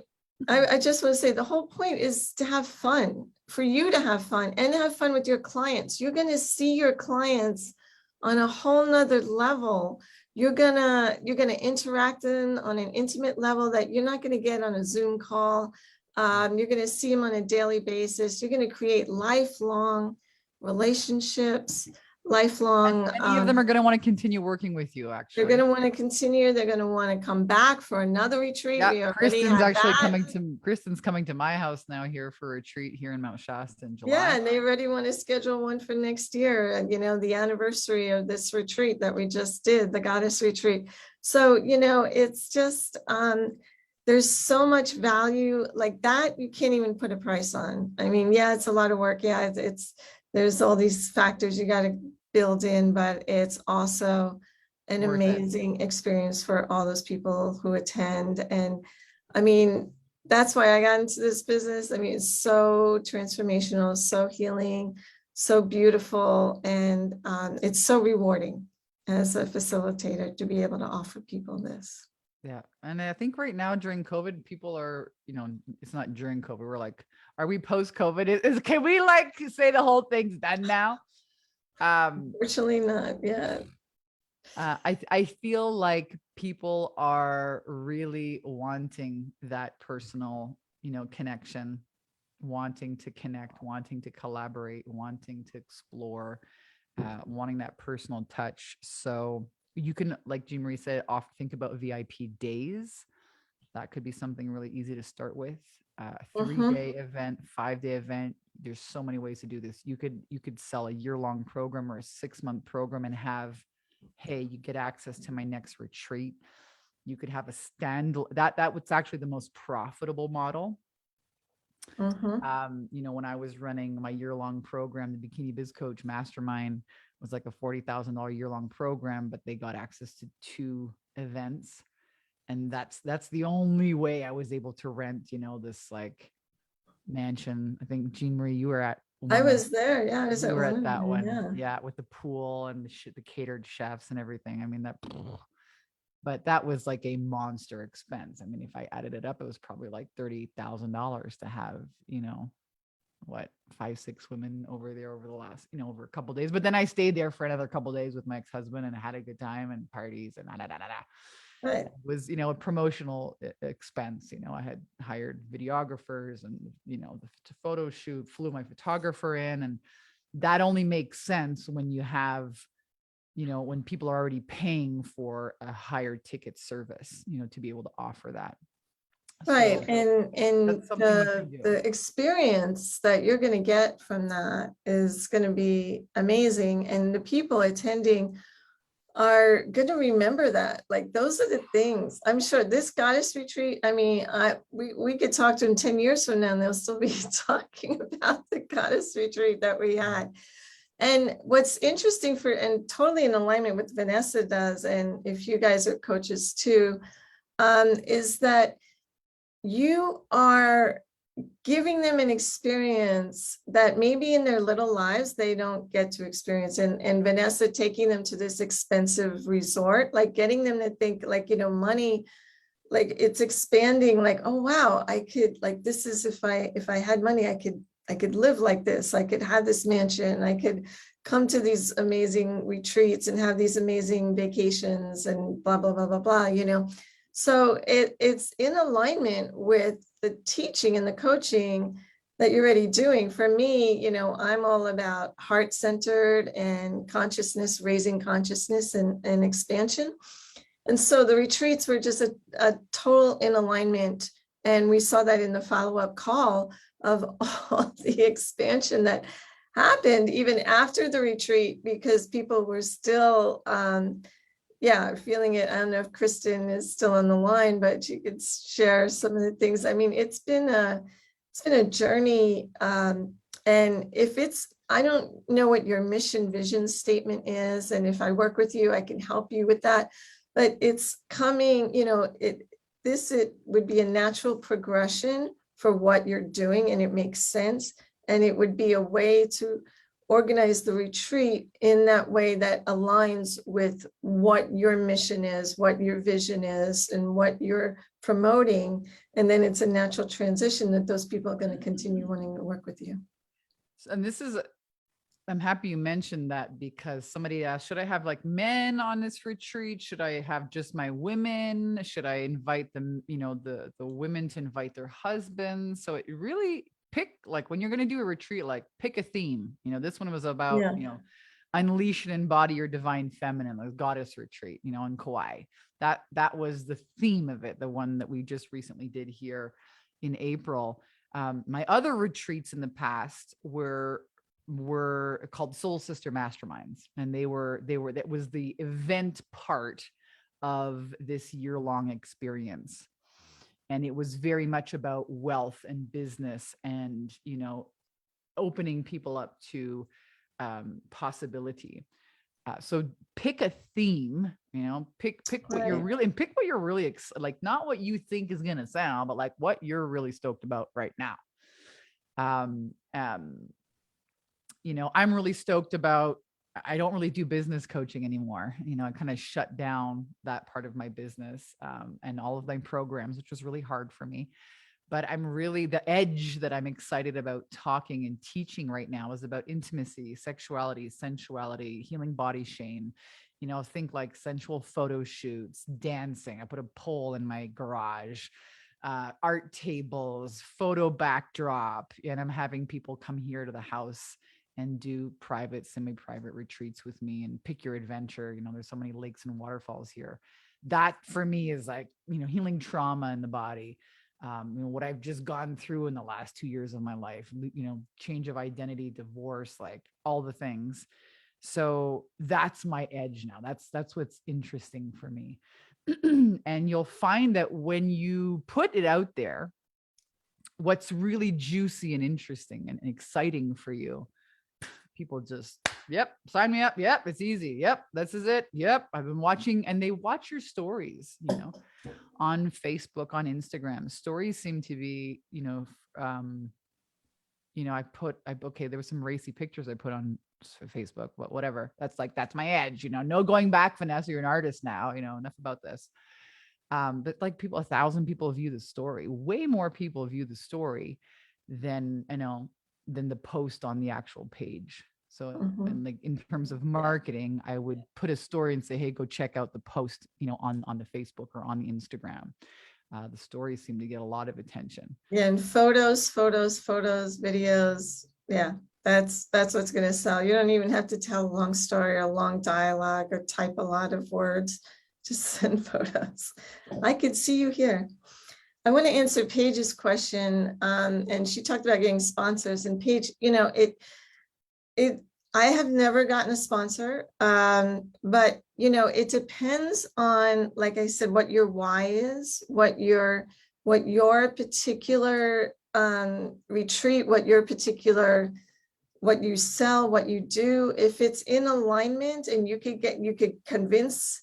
I just want to say the whole point is to have fun, for you to have fun and have fun with your clients. You're going to see your clients on a whole nother level. You're gonna interact them on an intimate level that you're not going to get on a Zoom call. You're going to see them on a daily basis. You're going to create lifelong relationships, lifelong. many of them are going to want to continue working with you, They're going actually. to want to continue. They're going to want to come back for another retreat. Yeah, We already had that. Kristen's coming to my house now here for a retreat here in Mount Shasta in Yeah, July. and they already want to schedule one for next year, you know, the anniversary of this retreat that we just did, the goddess retreat. So, you know, it's just, there's so much value like that. You can't even put a price on. I mean, yeah, it's a lot of work. Yeah, there's all these factors you got to build in, but it's also an Worth it. amazing experience for all those people who attend. And I mean, that's why I got into this business. I mean, it's so transformational, so healing, so beautiful, and it's so rewarding as a facilitator to be able to offer people this. Yeah. And I think right now during COVID, people are, you know, it's not during COVID. We're like, are we post COVID? Can we like say the whole thing's done now? Fortunately not yet. I feel like people are really wanting that personal, you know, connection, wanting to connect, wanting to collaborate, wanting to explore, wanting that personal touch. So you can, like Jeanne Marie said, often think about VIP days. That could be something really easy to start with. 3-day event, 5-day event. There's so many ways to do this. You could sell a year-long program or a 6-month program and have, hey, you get access to my next retreat. You could have a that was actually the most profitable model. You know, when I was running my year-long program, the Bikini Biz Coach Mastermind was like a $40,000 year-long program, but they got access to 2 events. And that's the only way I was able to rent, you know, this like mansion. I think Jeanne Marie, you were at I one. was there. Yeah, I was You at were one at of that them. one. Yeah. Yeah, with the pool and the catered chefs and everything. I mean, but that was like a monster expense. I mean, if I added it up, it was probably like $30,000 to have, you know, what, 5-6 women over there over the last, you know, over a couple of days. But then I stayed there for another couple of days with my ex-husband and I had a good time and parties and Right. It was, you know, a promotional expense. You know, I had hired videographers and, you know, the photo shoot, flew my photographer in, and that only makes sense when you have, you know, when people are already paying for a higher ticket service, you know, to be able to offer that. Right. So And that's something you can do. the experience that you're going to get from that is going to be amazing. And the people attending are going to remember that. Like, those are the things. I'm sure this goddess retreat, I mean, we could talk to them 10 years from now and they'll still be talking about the goddess retreat that we had. And what's interesting and totally in alignment with Vanessa does, and if you guys are coaches too, is that you are giving them an experience that maybe in their little lives they don't get to experience. And Vanessa taking them to this expensive resort, like getting them to think like, you know, money, like it's expanding, like, oh wow, I could, like, this is, if I had money, I could live like this. I could have this mansion. I could come to these amazing retreats and have these amazing vacations and blah, blah, blah, blah, blah, you know. So it's in alignment with the teaching and the coaching that you're already doing. For me, you know, I'm all about heart-centered and consciousness, raising consciousness and expansion. And so the retreats were just a total in alignment. And we saw that in the follow-up call of all the expansion that happened even after the retreat, because people were still feeling it. I don't know if Kristen is still on the line, but she could share some of the things. I mean, it's been a journey. And I don't know what your mission vision statement is. And if I work with you, I can help you with that. But it's coming, you know, it would be a natural progression for what you're doing, and it makes sense. And it would be a way to organize the retreat in that way that aligns with what your mission is, what your vision is, and what you're promoting. And then it's a natural transition that those people are going to continue wanting to work with you. And this is, I'm happy you mentioned that, because somebody asked, should I have like men on this retreat? Should I have just my women? Should I invite them, the women to invite their husbands? So it really pick, like when you're going to do a retreat, like pick a theme. This one was about, unleash and embody your divine feminine, like goddess retreat, in Kauai. That was the theme of it. The one that we just recently did here in April. My other retreats in the past were called Soul Sister Masterminds, and that was the event part of this year-long experience. And it was very much about wealth and business and, opening people up to possibility. So pick a theme, pick what you're really, and pick what you're really like, not what you think is going to sound, but like what you're really stoked about right now. I'm really stoked about, I don't really do business coaching anymore. I kind of shut down that part of my business and all of my programs, which was really hard for me. But I'm really, the edge that I'm excited about talking and teaching right now is about intimacy, sexuality, sensuality, healing body shame. Think like sensual photo shoots, dancing. I put a pole in my garage, art tables, photo backdrop, and I'm having people come here to the house and do private, semi-private retreats with me and pick your adventure. There's so many lakes and waterfalls here. That for me is like, healing trauma in the body. What I've just gone through in the last 2 years of my life, change of identity, divorce, like all the things. So that's my edge now. That's what's interesting for me. And you'll find that when you put it out there, what's really juicy and interesting and exciting for you, people just, yep, sign me up. Yep, it's easy. Yep, this is it. Yep, I've been watching, and they watch your stories, on Facebook, on Instagram. Stories seem to be, okay, there were some racy pictures I put on Facebook, but whatever. That's my edge, no going back, Vanessa, you're an artist now, enough about this. But like 1,000 people view the story, way more people view the story than, than the post on the actual page. So and like in terms of marketing, I would put a story and say, hey, go check out the post, on the Facebook or on the Instagram. The stories seem to get a lot of attention. Yeah, and photos, videos. Yeah, that's what's going to sell. You don't even have to tell a long story or a long dialogue or type a lot of words. Just send photos. I could see you here. I want to answer Paige's question, and she talked about getting sponsors. And Paige, I have never gotten a sponsor, but it depends on, like I said, what your why is, what your particular retreat, what you sell, what you do. If it's in alignment, and you could convince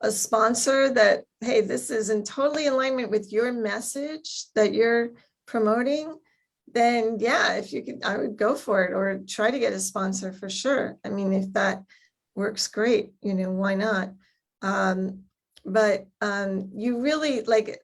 a sponsor that, hey, this is in totally alignment with your message that you're promoting, then yeah, if you could, I would go for it, or try to get a sponsor for sure. I mean, if that works, great, why not? But you really, like,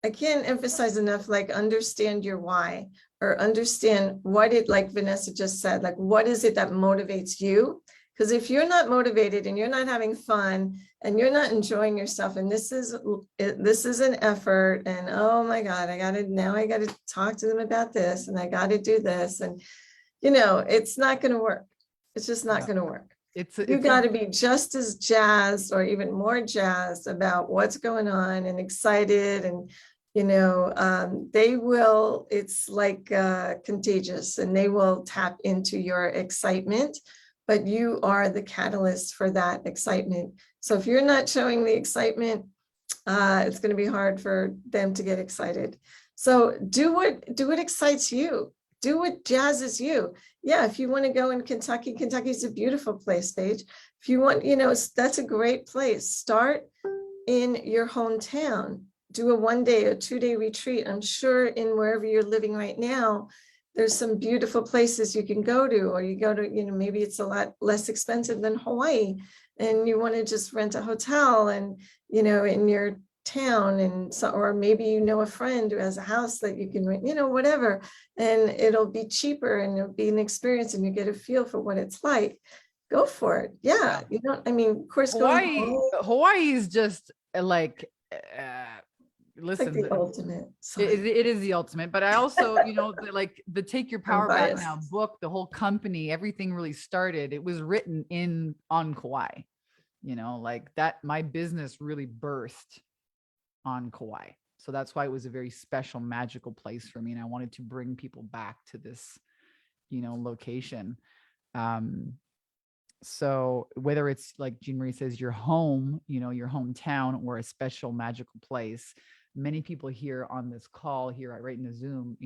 I can't emphasize enough, like, understand your why, or understand what it, like Vanessa just said, like, what is it that motivates you? Because if you're not motivated and you're not having fun and you're not enjoying yourself, and this is an effort, and oh my God, I got to talk to them about this, and I got to do this, and it's not going to work. It's just not going to work. You got to be just as jazzed, or even more jazzed, about what's going on, and excited, and they will. It's like contagious, and they will tap into your excitement. But you are the catalyst for that excitement. So if you're not showing the excitement, it's going to be hard for them to get excited. So do what excites you. Do what jazzes you. Yeah, if you want to go in Kentucky, Kentucky's a beautiful place, Paige. If you want, that's a great place. Start in your hometown. do a 1-day or 2-day retreat. I'm sure in wherever you're living right now, there's some beautiful places you can go to, or you go to, maybe it's a lot less expensive than Hawaii, and you want to just rent a hotel and, in your town, and so, or maybe a friend who has a house that you can rent, whatever, and it'll be cheaper and it'll be an experience and you get a feel for what it's like. Go for it. Yeah. Of course, Hawaii is just like, it's listen, like the ultimate. it is the ultimate, but I also, the Take Your Power Back Now book, the whole company, everything really started. It was written on Kauai, like that, my business really birthed on Kauai. So that's why it was a very special, magical place for me. And I wanted to bring people back to this, location. So whether it's like Jeanne Marie says, your home, your hometown, or a special magical place, many people here on this call here, right in the Zoom,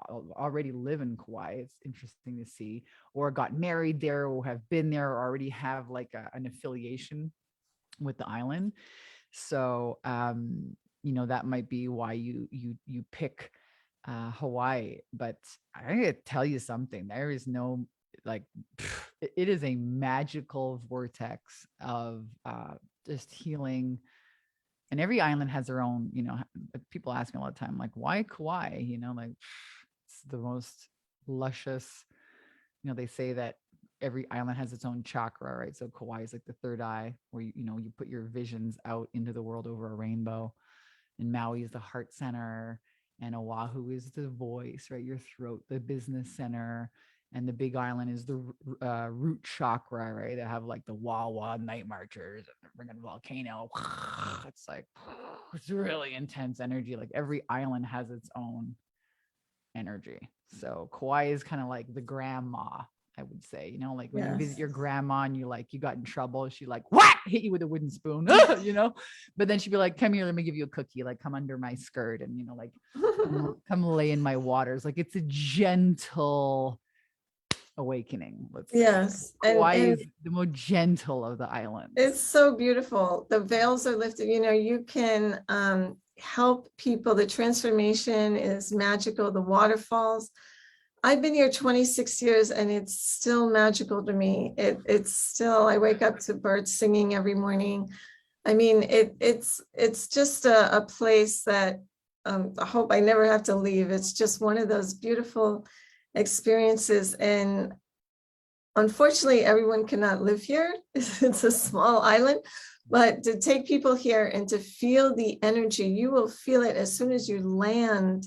already live in Kauai. It's interesting to see, or got married there, or have been there, or already have like an affiliation with the island. So, that might be why you pick Hawaii. But I gotta tell you something, there is no, it is a magical vortex of just healing. And every island has their own, people ask me all the time, like, why Kauai? It's the most luscious, they say that every island has its own chakra, right? So Kauai is like the third eye, where you put your visions out into the world over a rainbow. And Maui is the heart center, and Oahu is the voice, right? Your throat, the business center. And the Big Island is the root chakra, right? They have like the Wawa night marchers, bring a volcano. It's like, it's really intense energy. Like every island has its own energy. So Kauai is kind of like the grandma, I would say, like when you visit your grandma and you got in trouble, she like, what? Hit you with a wooden spoon, but then she'd be like, come here, let me give you a cookie, like come under my skirt and, like come lay in my waters. Like it's a gentle awakening. Let's say. Yes. Kauai is the most gentle of the islands. It's so beautiful. The veils are lifted. You can help people. The transformation is magical. The waterfalls. I've been here 26 years and it's still magical to me. It's still, I wake up to birds singing every morning. I mean, it's just a place that I hope I never have to leave. It's just one of those beautiful experiences. And unfortunately, everyone cannot live here. It's a small island, but to take people here and to feel the energy, you will feel it as soon as you land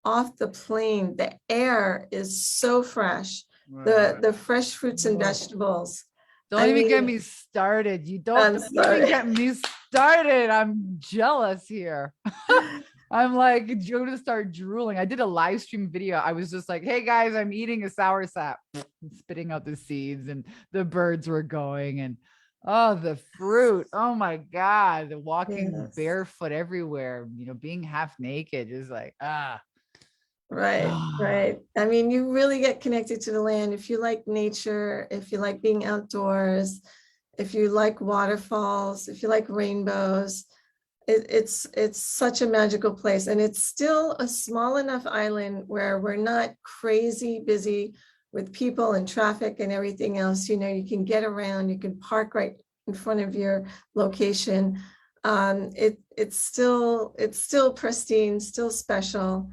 off the plane. The air is so fresh. The fresh fruits and vegetables. Don't even get me started. You don't even get me started. I'm jealous here. I'm like, you're gonna start drooling. I did a live stream video. I was just like, hey guys, I'm eating a soursop, spitting out the seeds, and the birds were going, and oh, the fruit. Oh my God. The walking barefoot everywhere, being half naked is like, Right. I mean, you really get connected to the land. If you like nature, if you like being outdoors, if you like waterfalls, if you like rainbows, it's such a magical place. And it's still a small enough island where we're not crazy busy with people and traffic and everything else. You can get around, you can park right in front of your location. It's still pristine, still special.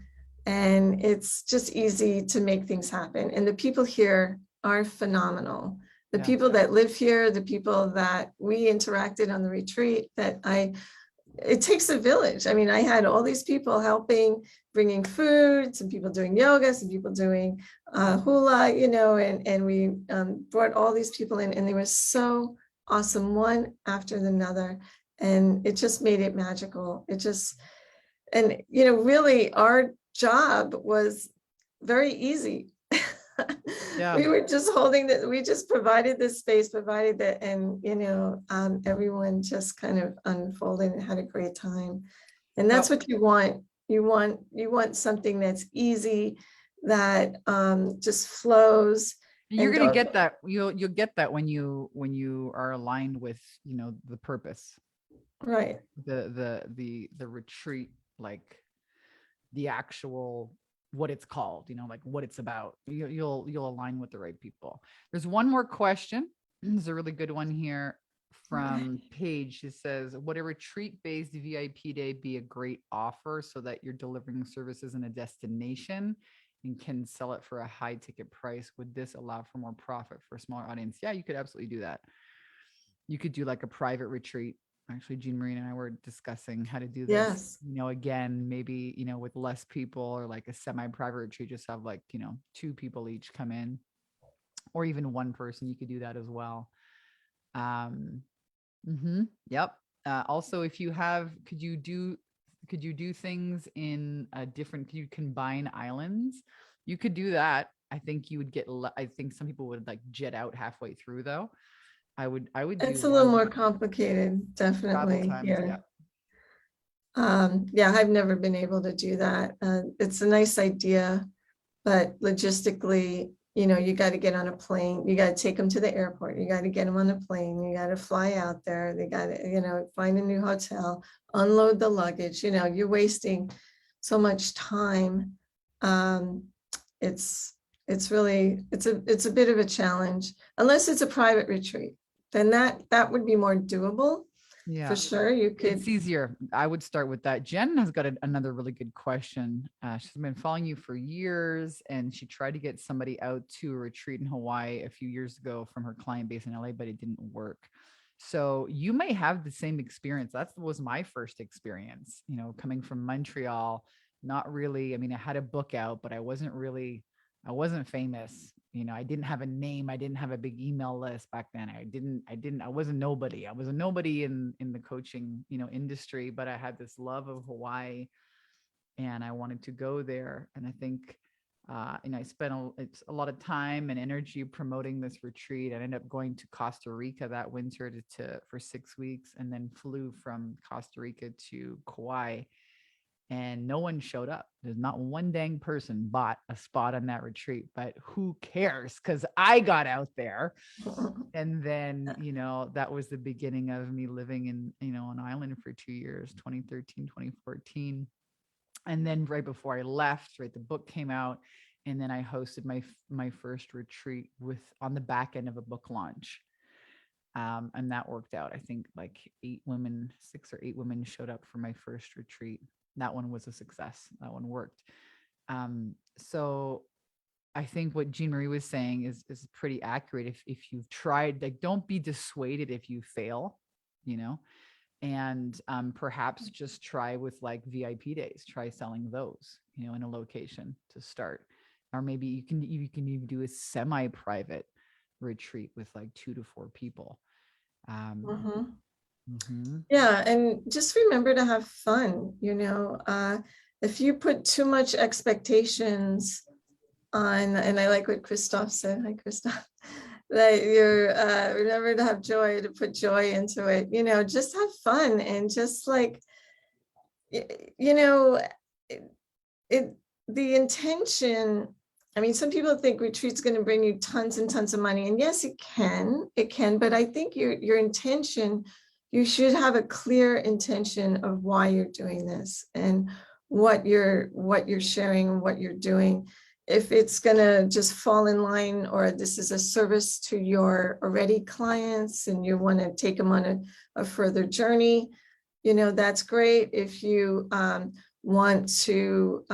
And it's just easy to make things happen. And the people here are phenomenal. The people that live here, the people that we interacted on the retreat, it takes a village. I mean, I had all these people helping, bringing food, some people doing yoga, some people doing hula, and we brought all these people in, and they were so awesome, one after another. And it just made it magical. Really our job was very easy. We were just we just provided this space, provided that, and everyone just kind of unfolded and had a great time. And that's what you want. You want something that's easy, that just flows. You're gonna get that. You'll get that when you are aligned with the purpose. Right. the retreat, like the actual what it's called, like what it's about. You'll align with the right people. There's one more question. There's a really good one here from Paige. She says, would a retreat-based VIP day be a great offer so that you're delivering services in a destination and can sell it for a high ticket price? Would this allow for more profit for a smaller audience? Yeah, you could absolutely do that. You could do like a private retreat. Actually, Jeanne Marie and I were discussing how to do this, Yes. again, maybe, with less people, or like a semi-private retreat, just have like, 2 people each come in, or even one person. You could do that as well. Yep. Also, if you have, could you do things in a different, could you combine islands? You could do that. I think you would get, I think some people would like jet out halfway through though. I would It's do a little one more complicated, travel definitely times. here. Yeah. Yeah, I've never been able to do that. It's a nice idea, but logistically, you got to get on a plane. You got to take them to the airport. You got to get them on a plane. You got to fly out there. They got to, find a new hotel, unload the luggage. You're wasting so much time. It's really, it's a bit of a challenge, unless it's a private retreat. Then that would be more doable. Yeah. For sure, you could. It's easier. I would start with that. Jen has got another really good question. She's been following you for years, and she tried to get somebody out to a retreat in Hawaii a few years ago from her client base in LA, but it didn't work. So you may have the same experience. That was my first experience, coming from Montreal. Not really. I mean, I had a book out, but I wasn't famous. I didn't have a name. I didn't have a big email list back then. I wasn't nobody. I was a nobody in the coaching, industry, but I had this love of Hawaii and I wanted to go there. And I think, I spent a lot of time and energy promoting this retreat. I ended up going to Costa Rica that winter for 6 weeks, and then flew from Costa Rica to Kauai. And no one showed up. There's not one dang person bought a spot on that retreat, but who cares? Because I got out there. And then, that was the beginning of me living in, an island for 2 years, 2013, 2014. And then right before I left, the book came out. And then I hosted my first retreat on the back end of a book launch. And that worked out. I think like 6 or 8 women showed up for my first retreat. That one was a success. That one worked. So I think what Jeanne Marie was saying is pretty accurate. If you've tried, like, don't be dissuaded if you fail, and perhaps just try with like VIP days, try selling those, in a location to start. Or maybe you can even do a semi-private retreat with like 2 to 4 people. Yeah, and just remember to have fun. If you put too much expectations on, and I like what Christoph said, hi Christoph, that you're remember to have joy, to put joy into it. Just have fun, and just like, the intention. I mean, some people think retreat's going to bring you tons and tons of money, and yes, it can, but I think your intention, you should have a clear intention of why you're doing this and what you're sharing and what you're doing. If it's going to just fall in line, or this is a service to your already clients and you want to take them on a further journey, that's great. If you want to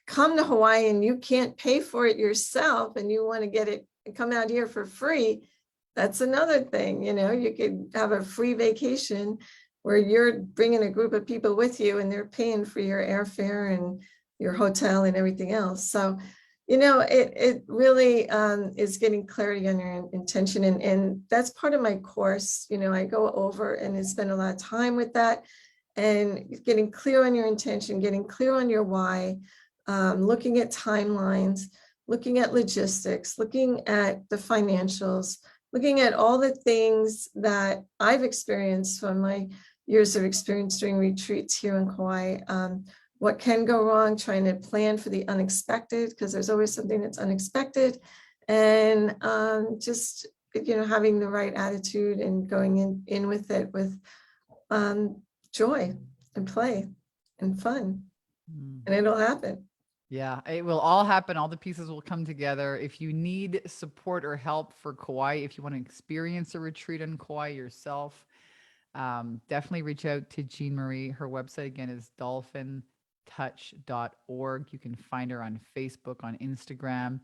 come to Hawaii and you can't pay for it yourself and you want to come out here for free, that's another thing. You could have a free vacation where you're bringing a group of people with you and they're paying for your airfare and your hotel and everything else. So, it really is getting clarity on your intention. And that's part of my course. I go over and spend a lot of time with that, and getting clear on your intention, getting clear on your why, looking at timelines, looking at logistics, looking at the financials, looking at all the things that I've experienced from my years of experience doing retreats here in Kauai. What can go wrong, trying to plan for the unexpected, because there's always something that's unexpected, and just, having the right attitude and going in with it with joy and play and fun, Mm. and it'll happen. Yeah, it will all happen. All the pieces will come together. If you need support or help for Kauai, if you want to experience a retreat on Kauai yourself, definitely reach out to Jeanne Marie. Her website again is dolphintouch.org. You can find her on Facebook, on Instagram.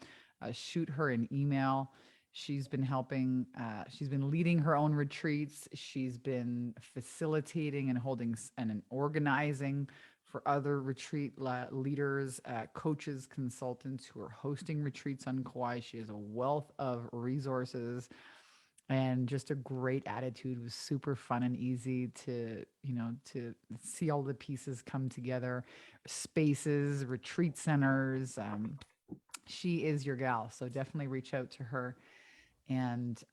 Shoot her an email. She's been helping, she's been leading her own retreats. She's been facilitating and holding and organizing for other retreat leaders, coaches, consultants who are hosting retreats on Kauai. She has a wealth of resources and just a great attitude. It was super fun and easy to, to see all the pieces come together, spaces, retreat centers. She is your gal. So definitely reach out to her and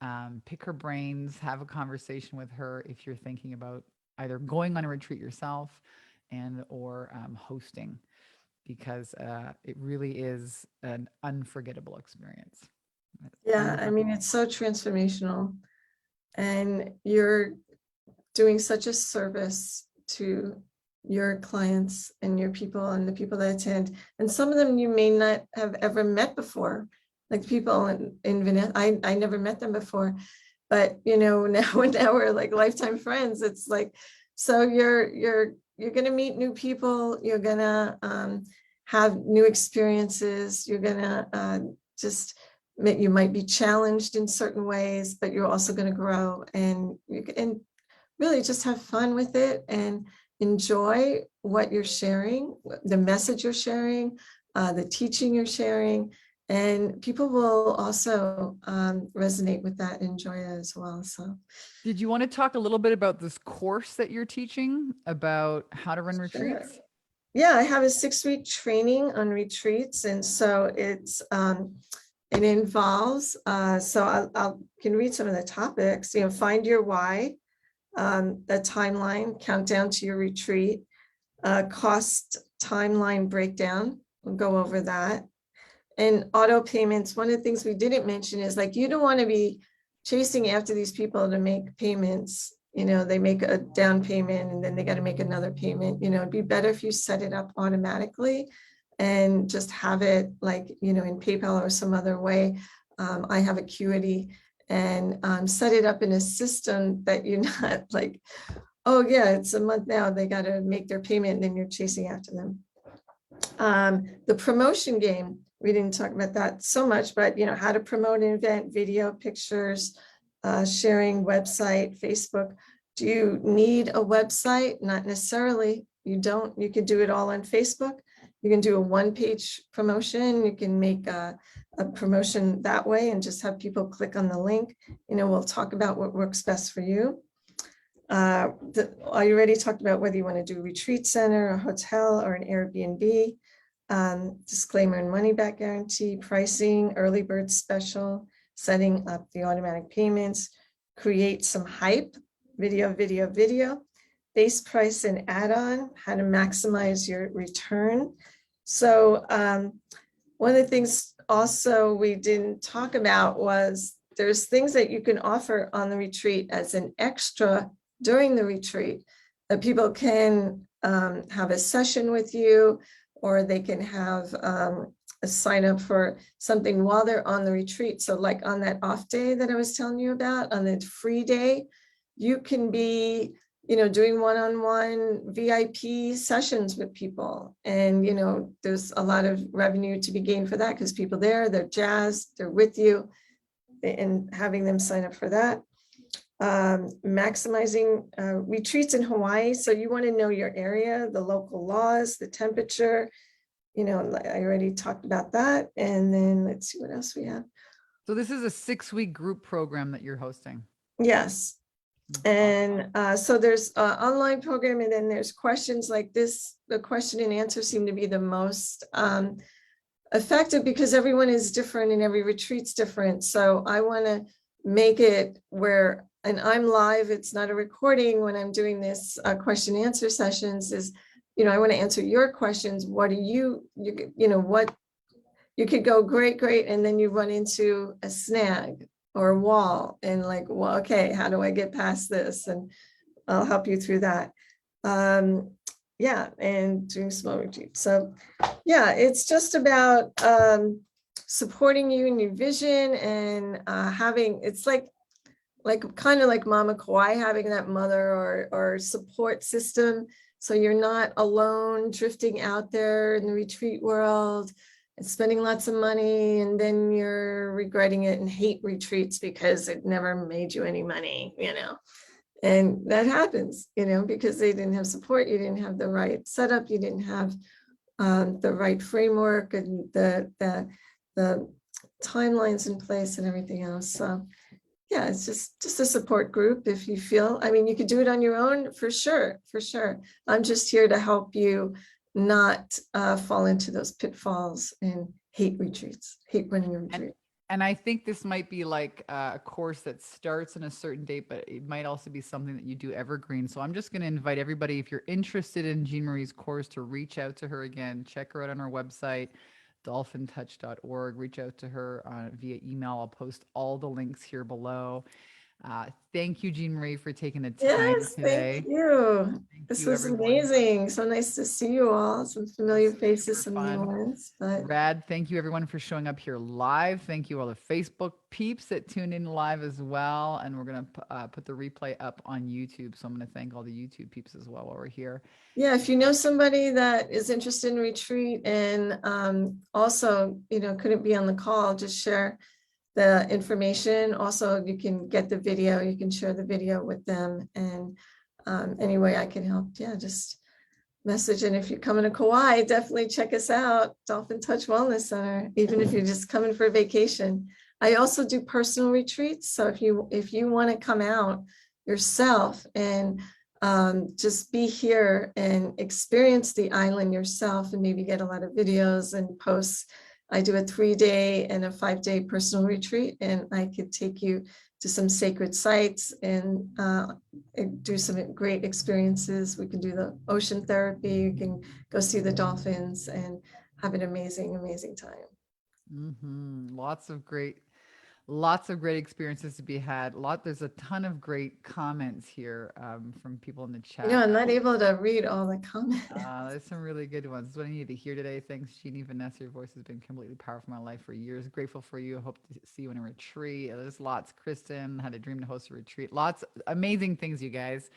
pick her brains, have a conversation with her if you're thinking about either going on a retreat yourself or hosting, because it really is an unforgettable experience. Yeah, I mean, it's so transformational, and you're doing such a service to your clients and your people and the people that attend. And some of them you may not have ever met before, like people in Vanessa. I never met them before, but now we're like lifetime friends. It's like, so you're gonna meet new people. You're gonna have new experiences. You're gonna you might be challenged in certain ways, but you're also going to grow, and you can really just have fun with it and enjoy what you're sharing, the message you're sharing, the teaching you're sharing, and people will also resonate with that and enjoy it as well. So, did you want to talk a little bit about this course that you're teaching about how to run retreats? Sure. Yeah, I have a 6-week training on retreats, and so it involves, so I can read some of the topics, find your why, the timeline, countdown to your retreat, cost timeline breakdown, we'll go over that. And auto payments, one of the things we didn't mention is like, you don't want to be chasing after these people to make payments. They make a down payment and then they got to make another payment. It'd be better if you set it up automatically and just have it like, in PayPal or some other way. I have Acuity, and set it up in a system that you're not like, oh yeah, it's a month now, they got to make their payment and then you're chasing after them. The promotion game, we didn't talk about that so much, but how to promote an event, video, pictures, sharing, website, Facebook. Do you need a website? Not necessarily. You don't. You can do it all on Facebook. You can do a one-page promotion. You can make a promotion that way and just have people click on the link. We'll talk about what works best for you. I already talked about whether you want to do a retreat center, a hotel, or an Airbnb. Disclaimer and money back guarantee, pricing, early bird special, setting up the automatic payments, create some hype, video, base price and add-on, how to maximize your return. So one of the things also we didn't talk about was there's things that you can offer on the retreat as an extra during the retreat, that people can have a session with you, or they can have a sign up for something while they're on the retreat. So like on that off day that I was telling you about, on the free day, you can be doing one-on-one VIP sessions with people. And, there's a lot of revenue to be gained for that because people there, they're jazzed, they're with you, and having them sign up for that. Maximizing retreats in Hawaii. So you want to know your area, the local laws, the temperature, I already talked about that. And then let's see what else we have. So this is a 6-week group program that you're hosting. Yes. And so there's an online program, and then there's questions like this. The question and answer seem to be the most effective because everyone is different and every retreat's different. So I want to make it where, and I'm live, it's not a recording when I'm doing this question and answer sessions, is, I want to answer your questions. What do what you could go great, and then you run into a snag or a wall and like, well, okay, how do I get past this? And I'll help you through that. Yeah, and doing small retreats. So yeah, it's just about supporting you in your vision and having, it's like kind of like Mama Kauai, having that mother or support system. So you're not alone drifting out there in the retreat world and spending lots of money, and then you're regretting it and hate retreats because it never made you any money, and that happens, because they didn't have support, you didn't have the right setup, you didn't have the right framework and the timelines in place and everything else. So yeah, it's just a support group if you feel, I mean, you could do it on your own for sure, for sure. I'm just here to help you not fall into those pitfalls and hate retreats, hate running a retreat. And I think this might be like a course that starts on a certain date, but it might also be something that you do evergreen. So I'm just going to invite everybody, if you're interested in Jeanne Marie's course, to reach out to her again. Check her out on her website, dolphintouch.org. Reach out to her via email. I'll post all the links here below. Thank you, Jeanne Marie, for taking the time today. Thank you. Thank This you, was everyone. amazing. So nice to see you all. Some familiar faces, some new fun. ones. But Rad. Thank you, everyone, for showing up here live. Thank you, all the Facebook peeps that tuned in live as well. And we're going to put the replay up on YouTube. So I'm going to thank all the YouTube peeps as well while we're here. yeah, if you know somebody that is interested in retreat and also, couldn't be on the call, just share the information. Also, you can get the video, you can share the video with them, and any way I can help, yeah, just message. And if you're coming to Kauai, definitely check us out, Dolphin Touch Wellness Center, even if you're just coming for a vacation. I also do personal retreats. So if you want to come out yourself and just be here and experience the island yourself and maybe get a lot of videos and posts. I do a 3-day and a 5-day personal retreat, and I could take you to some sacred sites and do some great experiences. We can do the ocean therapy, you can go see the dolphins and have an amazing, amazing time. Lots of great experiences to be had. There's a ton of great comments here from people in the chat. I'm not able to read all the comments. There's some really good ones. That's what I needed to hear today. Thanks, Jeanne. Vanessa, your voice has been completely powerful in my life for years. Grateful for you. Hope to see you in a retreat. There's lots. Kristen had a dream to host a retreat. Lots amazing things, you guys.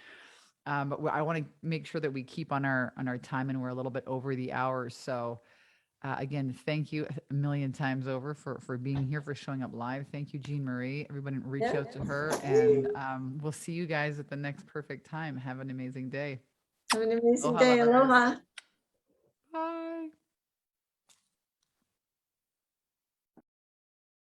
But I want to make sure that we keep on our time, and we're a little bit over the hour. So again, thank you a million times over for being here, for showing up live. Thank you, Jeanne Marie. Everybody reach out to her, and we'll see you guys at the next perfect time. Have an amazing day. Have an amazing day. Aloha. Bye.